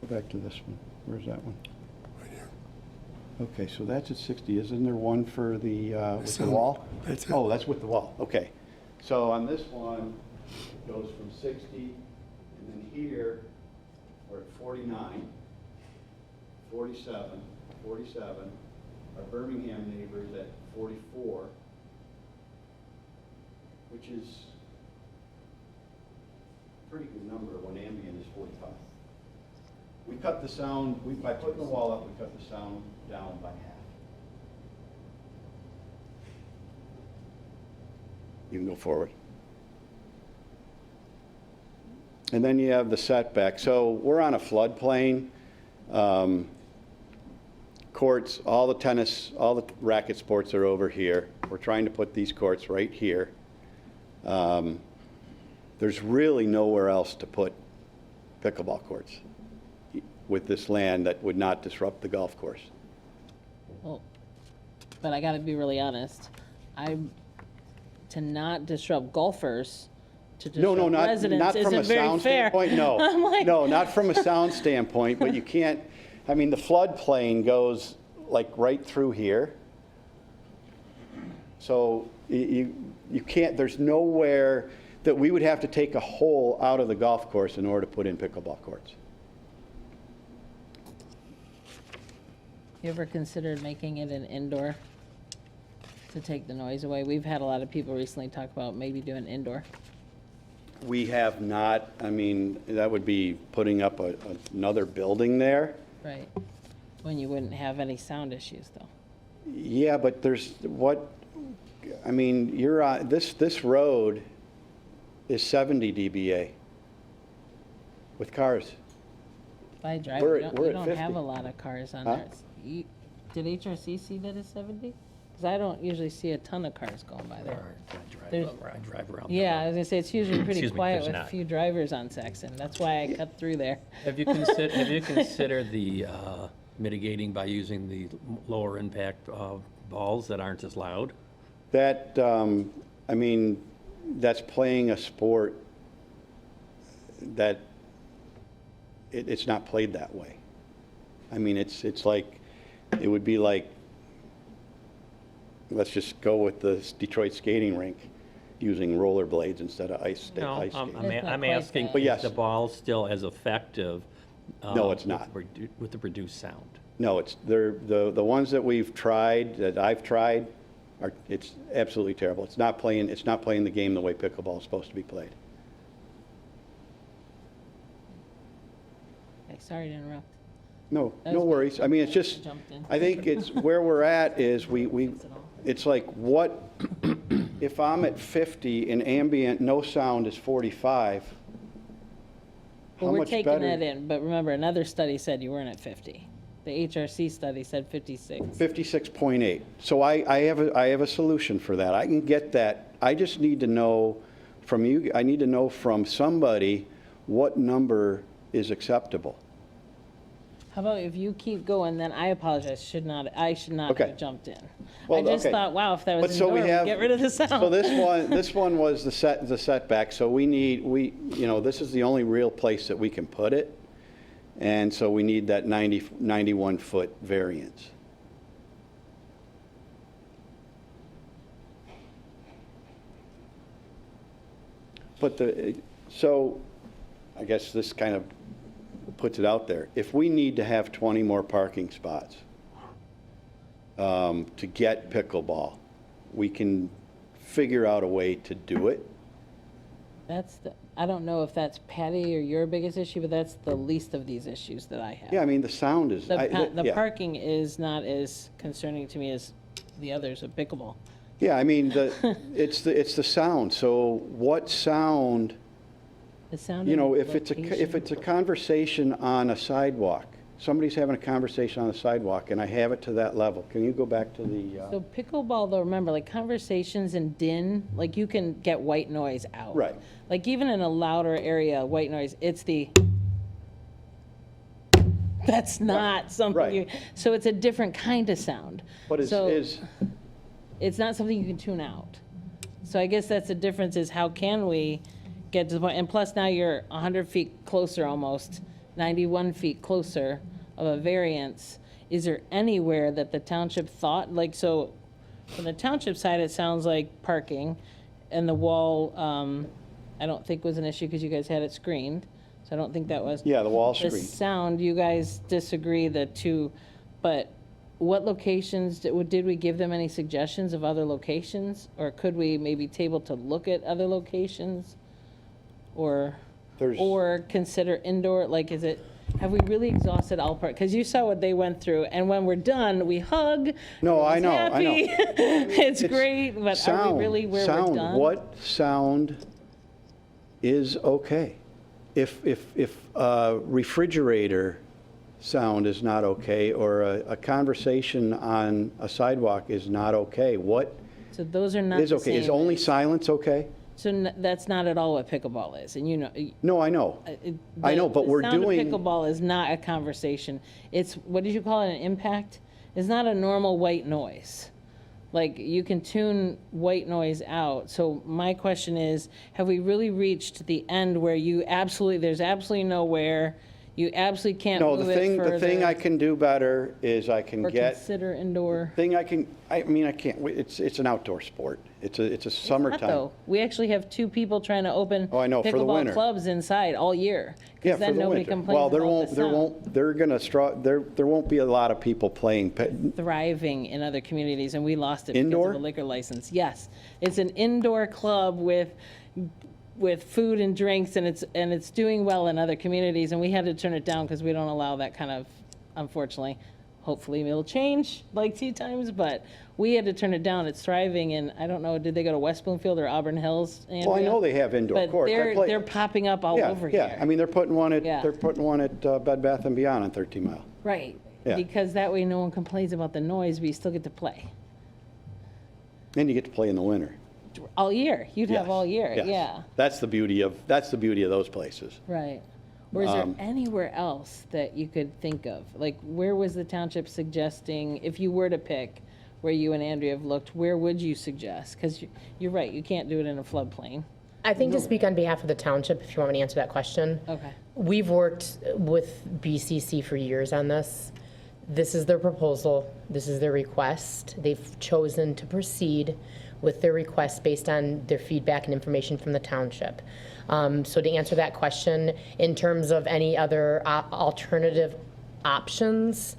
Go back to this one. Where's that one? Right here. Okay, so that's at 60. Isn't there one for the with the So, wall? that's it. Oh, that's with the wall. Okay. So on this one, it goes from 60, and then here we're at 49, 47, 47. Our Birmingham neighbors at 44, which is a pretty good number when ambient is 45. We cut the sound, by putting the wall up, we cut the sound down by half. You can go forward. And then you have the setback. So we're on a floodplain. Courts, all the tennis, all the racket sports are over here. We're trying to put these courts right here. There's really nowhere else to put pickleball courts with this land that would not disrupt the golf course. Well, but I gotta be really honest, to not disrupt golfers, to No, disrupt not residents from a isn't very sound fair. standpoint, no. I'm like- No, not from a sound standpoint, but you can't, the floodplain goes like right through here. So you can't, there's nowhere that we would have to take a hole out of the golf course in order to put in pickleball courts. You ever considered making it an indoor to take the noise away? We've had a lot of people recently talk about maybe doing indoor. We have not, I mean, that would be putting up another building there. Right. When you wouldn't have any sound issues, though. Yeah, but there's, I mean, you're on, this road is 70 dBA with cars. By drive, We're you at don't 50. have a lot of cars on Huh? there. Did HRC see that as 70? Because I don't usually see a ton of cars going by there. There's- I drive around. Yeah, I was gonna say, it's usually pretty Excuse me, quiet there's with a not. few drivers on Saxon. That's why I cut through there. Have you considered the mitigating by using the lower impact balls that aren't as loud? That, I mean, that's playing a sport that it's not played that way. I mean, it's like, it would be like, let's just go with the Detroit skating rink using rollerblades instead of ice skating. No, It's not I'm quite asking, that. But is yes. the ball still as effective? No, it's not. With the reduced sound? No, the ones that we've tried, that I've tried, it's absolutely terrible. It's not playing the game the way pickleball is supposed to be played. Okay, sorry to interrupt. No, That no was- worries. I mean, it's just, Jumped in. I think it's, where we're at is it's like, what, if I'm at 50 and ambient, no sound is 45, Well, how we're much taking better? that in, but remember, another study said you weren't at 50. The HRC study said 56. 56.8. So I have a solution for that. I can get that. I just need to know from you, I need to know from somebody what number is acceptable. How about if you keep going, then I apologize, I should not Okay. have jumped in. Well, I just okay. thought, wow, if that But was so we indoor, have, we'd get rid of the sound. so this one was the setback, so this is the only real place that we can put it. And so we need that 91-foot variance. But so I guess this kind of puts it out there. If we need to have 20 more parking spots to get pickleball, we can figure out a way to do it. I don't know if that's Patty or your biggest issue, but that's the least of these issues that I have. Yeah, I mean, the sound is. The yeah. parking is not as concerning to me as the others of pickleball. Yeah, I mean, it's the sound. So what sound, The sound you and know, the if location. it's a conversation on a sidewalk, somebody's having a conversation on the sidewalk, and I have it to that level. Can you go back to the? So pickleball, though, remember, like conversations and din, like you can get white noise out. Right. Like even in a louder area, white noise, it's the, that's not something Right. you, so it's a different kind of sound. But So is it's not something you can tune out. So I guess that's the difference is how can we get to the point, and plus now you're 100 feet closer almost, 91 feet closer of a variance. Is there anywhere that the township thought, like, so from the township side, it sounds like parking and the wall, I don't think was an issue because you guys had it screened. So I don't think that was. Yeah, the wall The screen. sound, you guys disagree the two, but what locations, did we give them any suggestions of other locations? Or could we maybe table to look at other locations? Or consider indoor, like is it, have we really exhausted all part? Because you saw what they went through, and when we're done, we hug. No, I know, everyone's I know. happy. It's great, but are sound, we really where sound. we're done? What sound is okay? If refrigerator sound is not okay, or a conversation on a sidewalk is not okay, what So those are not is the okay? Is same. only silence okay? So that's not at all what pickleball is, and you know. No, I know. I know, but we're The sound of doing. pickleball is not a conversation. It's, what did you call it, an impact? It's not a normal white noise. Like, you can tune white noise out. So my question is, have we really reached the end where there's absolutely nowhere, you absolutely can't No, move the it further? thing I can do better is I can Or get. consider indoor? I mean, I can't, it's an outdoor sport. It's a Not summertime. though. We actually have 2 people trying to open Oh, I know, for the winter. pickleball clubs inside all year. Yeah, Because for then the nobody winter. complains Well, about the sound. there won't be a lot of people playing. Thriving in other communities, and we lost it because Indoor? of a liquor license. Yes, it's an indoor club with with food and drinks, and it's doing well in other communities, and we had to turn it down because we don't allow that kind of, unfortunately. Hopefully it'll change like tea times, but we had to turn it down. It's thriving, and I don't know, did they go to West Bloomfield or Auburn Hills? Well, I know they have indoor courts. But they're popping up all over here. Yeah, I mean, they're putting one at, Yeah. Bed Bath & Beyond on 13 Mile. Right, Yeah. because that way no one complains about the noise, but you still get to play. And you get to play in the winter. All year, you'd have Yes, all year, yes. yeah, That's the beauty of those places. right. Or is there anywhere else that you could think of? Like, where was the township suggesting, if you were to pick, where you and Andrea have looked, where would you suggest? Because you're right, you can't do it in a floodplain. I think to speak on behalf of the township, if you want me to answer that question. Okay. We've worked with BCC for years on this. This is their proposal. This is their request. They've chosen to proceed with their request based on their feedback and information from the township. So to answer that question, in terms of any other alternative options,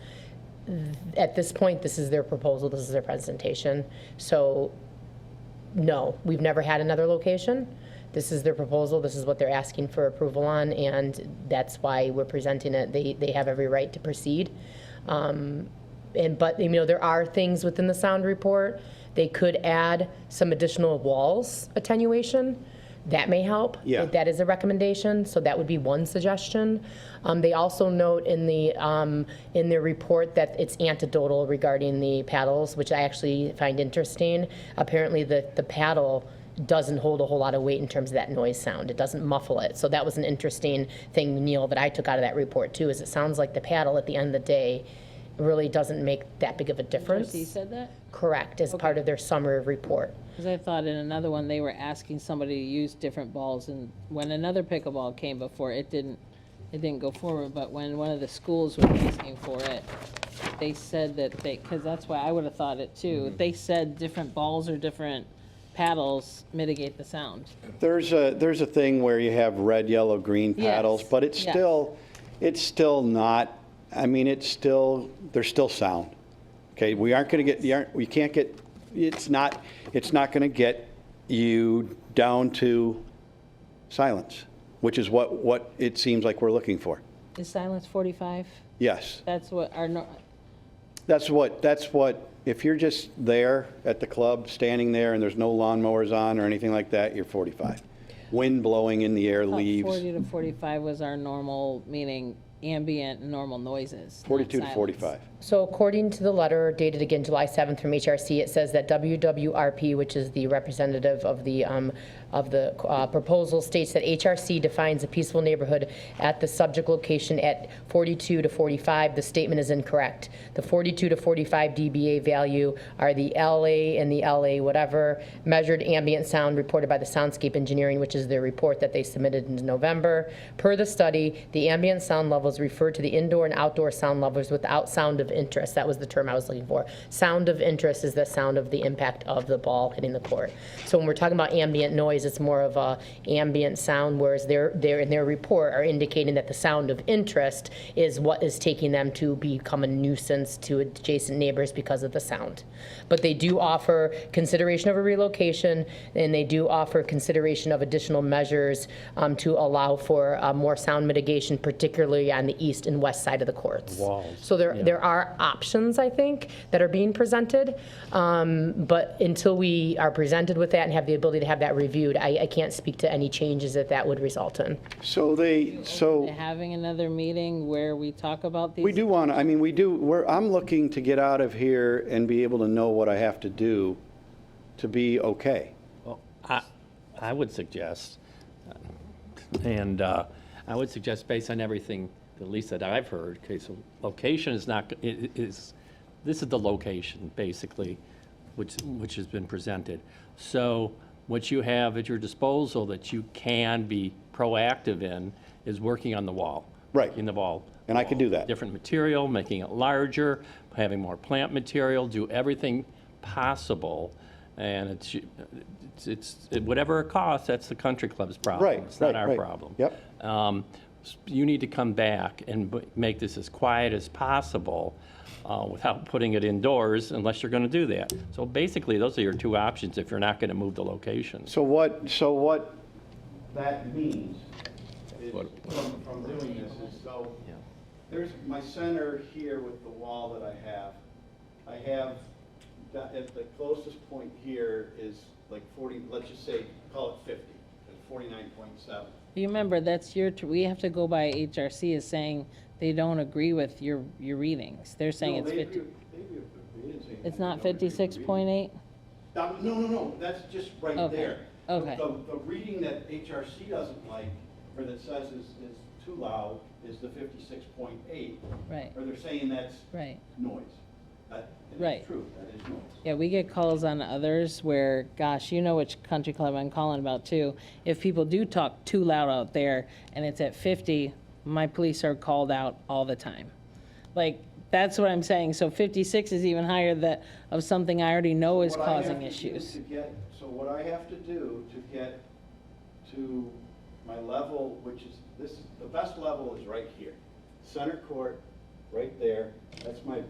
at this point, this is their proposal, this is their presentation. So, no, we've never had another location. This is their proposal, this is what they're asking for approval on, and that's why we're presenting it. They have every right to proceed. But, you know, there are things within the sound report. They could add some additional walls attenuation. That may help. Yeah. That is a recommendation, so that would be one suggestion. They also note in their report that it's anecdotal regarding the paddles, which I actually find interesting. Apparently, the paddle doesn't hold a whole lot of weight in terms of that noise sound. It doesn't muffle it. So that was an interesting thing, Neil, that I took out of that report too, is it sounds like the paddle at the end of the day really doesn't make that big of a difference. Trustee said that? Correct, as part of their summary report. Because I thought in another one, they were asking somebody to use different balls, and when another pickleball came before, it didn't go forward, but when one of the schools was asking for it, they said that because that's why I would have thought it too, they said different balls or different paddles mitigate the sound. There's a thing where you have red, yellow, green paddles, Yes, but it's yes. still not, I mean, there's still sound. Okay, we aren't going to get, we can't get, it's not going to get you down to silence, which is what it seems like we're looking for. Is silence 45? Yes, That's what our, that's what, if you're just there at the club, standing there, and there's no lawnmowers on or anything like that, you're 45. Wind blowing in the air, leaves. 40 to 45 was our normal, meaning ambient and normal noises. not 42 to silence. 45. So according to the letter dated again July 7th from HRC, it says that WWRP, which is the representative of the proposal, states that HRC defines a peaceful neighborhood at the subject location at 42 to 45. The statement is incorrect. The 42 to 45 dBA value are the LA and the LA whatever measured ambient sound reported by the Soundscape Engineering, which is their report that they submitted in November. Per the study, the ambient sound levels refer to the indoor and outdoor sound levels without sound of interest. That was the term I was looking for. Sound of interest is the sound of the impact of the ball hitting the court. So when we're talking about ambient noise, it's more of a ambient sound, whereas they're in their report are indicating that the sound of interest is what is taking them to become a nuisance to adjacent neighbors because of the sound. But they do offer consideration of a relocation, and they do offer consideration of additional measures to allow for more sound mitigation, particularly on the east and west side of the courts. Walls, So there are options, I think, that are being presented, but until we are presented with that and have the ability to have that reviewed, I can't speak to any changes that would result in. So Having another meeting where we talk about these. we do want to, I mean, I'm looking to get out of here and be able to know what I have to do to be okay. Well, I would suggest, and I would suggest based on everything, at least that I've heard, okay, so location is not, this is the location, basically, which has been presented. So what you have at your disposal that you can be proactive in is working on the wall. Right. In the wall. And I could do that. Different material, making it larger, having more plant material, do everything possible. And it's whatever it costs, that's the country club's problem. Right, It's not right, our right. problem. Yep. You need to come back and make this as quiet as possible without putting it indoors unless you're going to do that. So basically, those are your two options if you're not going to move the location. So what that means is, from doing this is, so, there's my center here with the wall that I have, at the closest point here is like 40, let's just say, call it 50, it's 49.7. You remember, that's we have to go by HRC as saying they don't agree with your readings. They're saying it's 50. It's not 56.8? No, that's just right Okay, there. okay. The reading that HRC doesn't like, or that says is too loud, is the 56.8. Right, Or they're saying that's right. noise. And Right. it's true, that is noise. Yeah, we get calls on others where, gosh, you know which country club I'm calling about too. If people do talk too loud out there and it's at 50, my police are called out all the time. Like, that's what I'm saying. So 56 is even higher of something I already know is What I have causing to do issues. So what I have to do to get to my level, which is, the best level is right here. Center court, right there. That's my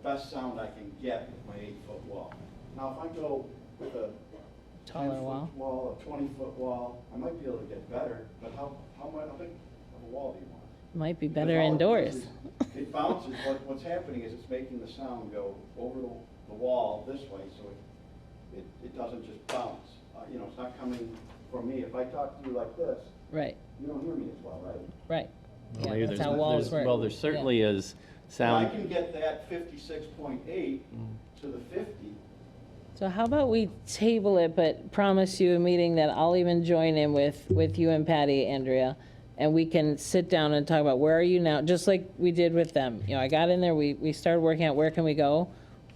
best sound I can get with my 8-foot wall. Now, if I go with a Taller 10-foot wall. wall, a 20-foot wall, I might be able to get better, but how big of a wall do you want? Might be Because better all it indoors. does is It bounces, what's happening is it's making the sound go over the wall this way, so it doesn't just bounce. You know, it's not coming from me. If I talk to you like this, Right, you don't hear me as well, right? right. Well, Yeah, maybe that's there's- how walls work. Well, there Yeah. certainly is So I sound. can get that 56.8 to the 50. So how about we table it, but promise you a meeting that I'll even join in with you and Patty, Andrea, and we can sit down and talk about where are you now, just like we did with them. You know, I got in there, we started working out where can we go.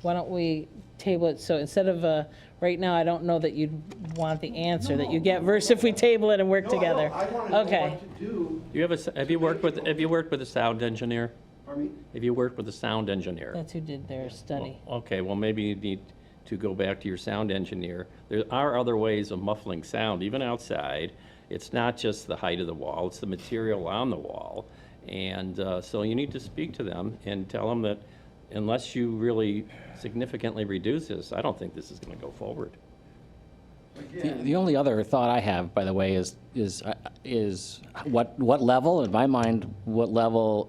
Why don't we table it, so instead of, right now, I don't know that you'd want the answer that you get versus if we table it and work No, together. I want to know Okay. what to do. Do you have you worked with a sound engineer? Pardon me? Have you worked with a sound engineer? That's who did their study. Okay, well, maybe you need to go back to your sound engineer. There are other ways of muffling sound, even outside. It's not just the height of the wall, it's the material on the wall. And so you need to speak to them and tell them that unless you really significantly reduce this, I don't think this is going to go forward. The only other thought I have, by the way, is what level, in my mind, what level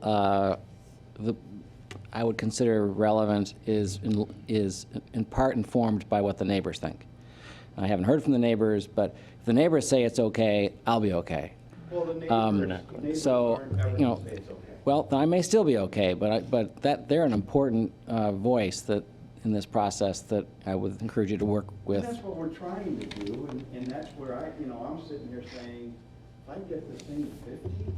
I would consider relevant is in part informed by what the neighbors think. I haven't heard from the neighbors, but if the neighbors say it's okay, I'll be okay. Well, the neighbors So, aren't ever you know, gonna say it's okay. well, then I may still be okay, but that they're an important voice that in this process that I would encourage you to work with. And that's what we're trying to do, and that's where I'm sitting here saying, if I get this thing to 50,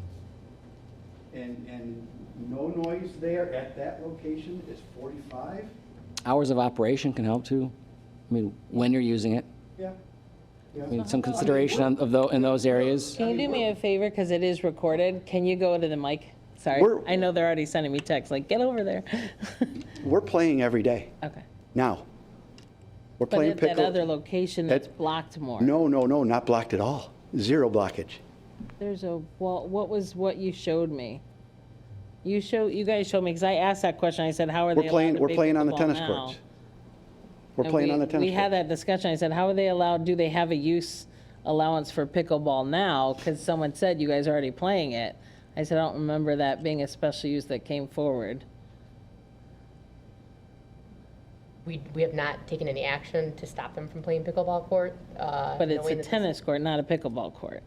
and no noise there at that location is 45, Hours of operation can help too. I mean, when you're using it. yeah. I mean, some consideration in those areas. Can you do me a favor, because it is recorded, can you go to the mic? Sorry, We're- I know they're already sending me texts, like, get over there. We're playing every day, Okay. now. We're But playing at that pickle. other location that's That- blocked more. No, not blocked at all. Zero blockage. There's well, what you showed me? You guys showed me, because I asked that question, I said, how are they allowed to We're play playing on the pickleball tennis now? courts. We're And playing on the tennis We had courts. that discussion, I said, how are they allowed, do they have a use allowance for pickleball now? Because someone said you guys are already playing it. I said, I don't remember that being a special use that came forward. We have not taken any action to stop them from playing pickleball court. But it's a tennis court, not a pickleball court.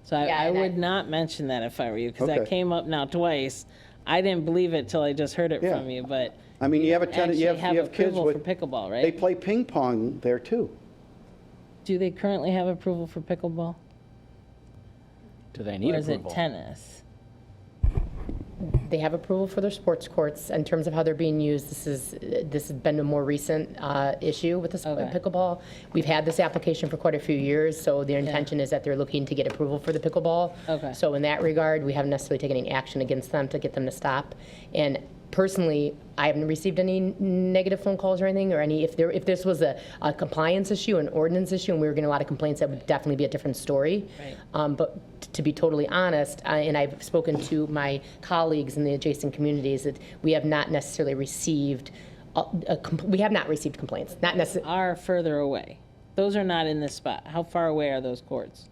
So Yeah, I and would not mention that if I were you, because that Okay. came up now twice. I didn't believe it till I just heard it Yeah. from you, but I mean, you have a tennis, actually you have have kids approval with. for pickleball, right? They play ping pong there too. Do they currently have approval for pickleball? Do they need Or is approval? it tennis? They have approval for their sports courts. In terms of how they're being used, this has been a more recent issue with the Okay. pickleball. We've had this application for quite a few years, so their intention is that they're looking to get approval for the pickleball. Okay. So in that regard, we haven't necessarily taken any action against them to get them to stop. And personally, I haven't received any negative phone calls or anything, or any, if this was a compliance issue, an ordinance issue, and we were getting a lot of complaints, that would definitely be a different story. Right. But to be totally honest, and I've spoken to my colleagues in the adjacent communities, that we have not necessarily received, we have not received complaints, not necessarily. Are further away. Those are not in this spot. How far away are those courts?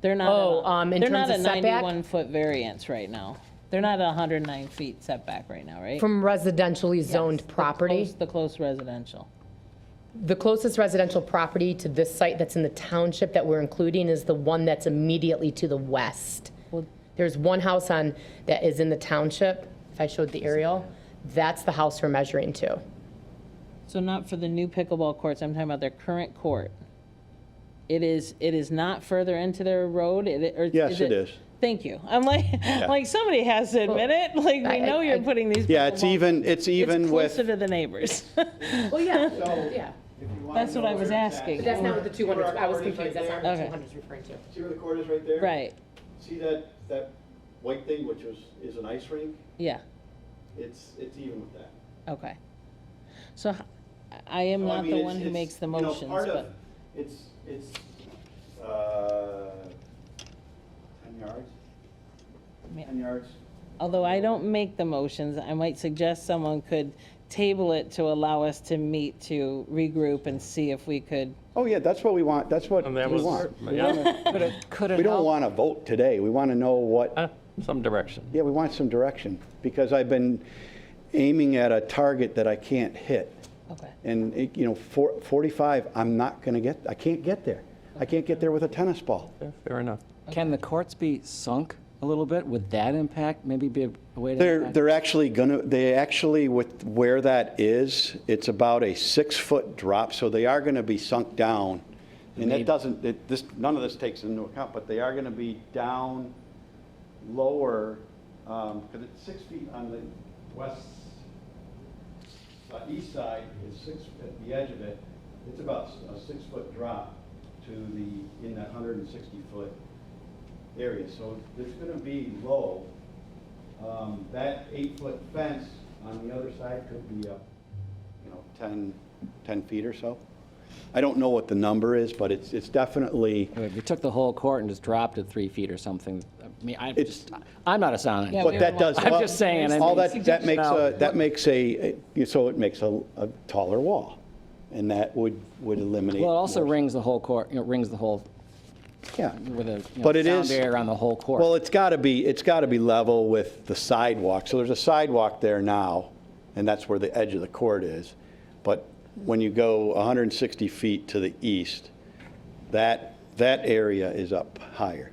They're not, in they're not terms a of setback? 91-foot variance right now. They're not a 109 feet setback right now, right? From residentially zoned Yes, property? The close residential. The closest residential property to this site that's in the township that we're including is the one that's immediately to the west. Well- There's one house that is in the township, if I showed the aerial, that's the house we're measuring to. So not for the new pickleball courts, I'm talking about their current court. It is not further into their road? Yes, it is. Thank you. I'm like somebody has to admit it, like, we know you're putting these. Yeah, it's pickleball- even It's with, closer to the neighbors. Well, yeah. That's what I was asking. But that's not what the 200, I was confused, that's not what the Okay. 200 is referring to. see where the court is right there? Right, See that white thing, which is an ice rink? yeah, It's even with that. okay. So I am So, I not mean, the it's- one who it's, makes the you know, motions, part of- but, It's 10 yards? Yeah. 10 yards? although I don't make the motions, I might suggest someone could table it to allow us to meet, to regroup and see if we could. Oh, yeah, that's what we want, that's what And that we was, want. yeah, Could it We don't help? want to vote today, we want to know what, some direction. yeah, we want some direction, because I've been aiming at a target that I can't hit. Okay. And, 45, I'm not going to get, I can't get there. I can't get there with a tennis ball. Yeah, fair enough. Can the courts be sunk a little bit? Would that impact, maybe be a way to? impact? They're actually with where that is, it's about a 6-foot drop, so they are going to be sunk down. And Maybe- none of this takes into account, but they are going to be down lower, because it's 6 feet on the east side is 6 at the edge of it. It's about a 6-foot drop to in that 160-foot area. So it's going to be low. That 8-foot fence on the other side could be up, 10 feet or so. I don't know what the number is, but it's definitely. If you took the whole court and just dropped it 3 feet or something, I mean, It's- I'm not a sound Yeah, engineer. But that does. I'm just saying, I All mean- that makes Now, it makes a taller wall, and that would eliminate. Well, it also more- rings the whole court, rings the whole, Yeah. with a, But it sound is- barrier around the whole court. Well, it's got to be level with the sidewalk. So there's a sidewalk there now, and that's where the edge of the court is. But when you go 160 feet to the east, that area is up higher.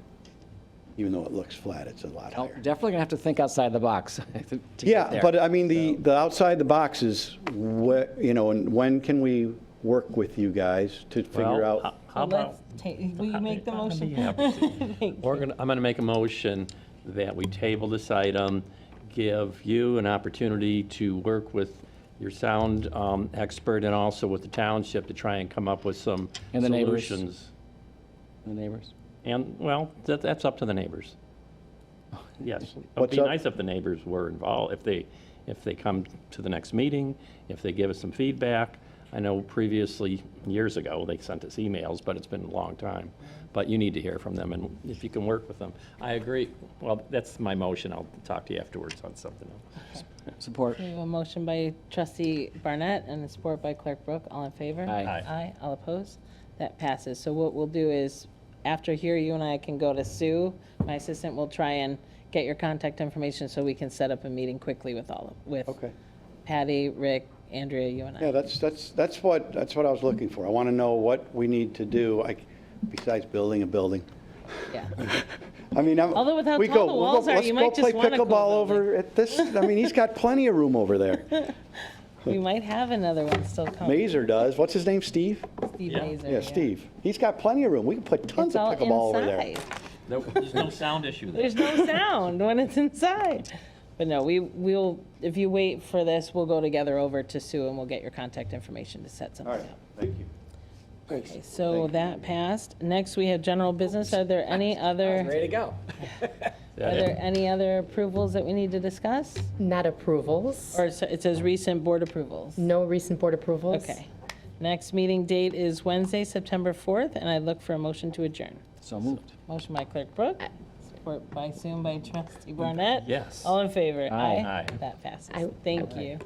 Even though it looks flat, it's a lot Oh, higher. Definitely gonna have to think outside the box to get Yeah, there. but I mean, the outside the box is, and when can we work with you guys to figure Well, out? how about? Will you make the I'd motion? be happy to. I'm going to make a motion that we table this item, give you an opportunity to work with your sound expert and also with the township to try and come up with some And the neighbors. solutions. The neighbors. And, well, that's up to the neighbors. Yes. It would What's be up? nice if the neighbors were involved, if they come to the next meeting, if they give us some feedback. I know previously, years ago, they sent us emails, but it's been a long time. But you need to hear from them, and if you can work with them. I agree. Well, that's my motion. I'll talk to you afterwards on something else. Support. We have a motion by trustee Barnett and a support by clerk Brooke. All in favor? Aye. Aye. Aye, all opposed? That passes. So what we'll do is, after here, you and I can go to Sue. My assistant will try and get your contact information so we can set up a meeting quickly with Okay. Patty, Rick, Andrea, you and I. Yeah, that's what I was looking for. I want to know what we need to do, besides building a building. Yeah. I mean, Although with how tall the walls are, you might just want a Let's cool go play pickleball building. over at this. I mean, he's got plenty of room over there. We might have another one still coming. Mazer does. What's his name, Steve? Steve Yeah. Mazer, Yeah, Steve. He's got plenty of room. We can put tons It's of all pickleball over there. inside. There's no sound issue there. There's no sound when it's inside. But no, we'll, if you wait for this, we'll go together over to Sue and we'll get your contact information to set All something right, up. thank you. Okay, so that passed. Next, we have general business. Are there any other, Ready to go. are there any other approvals that we need to discuss? Not approvals. Or it says recent board approvals? No recent board approvals. Okay. Next meeting date is Wednesday, September 4th, and I look for a motion to adjourn. So moved. Motion by Clerk Brooke, support by trustee Barnett. Yes. All in favor? Aye. Aye. That passes. I- Thank you.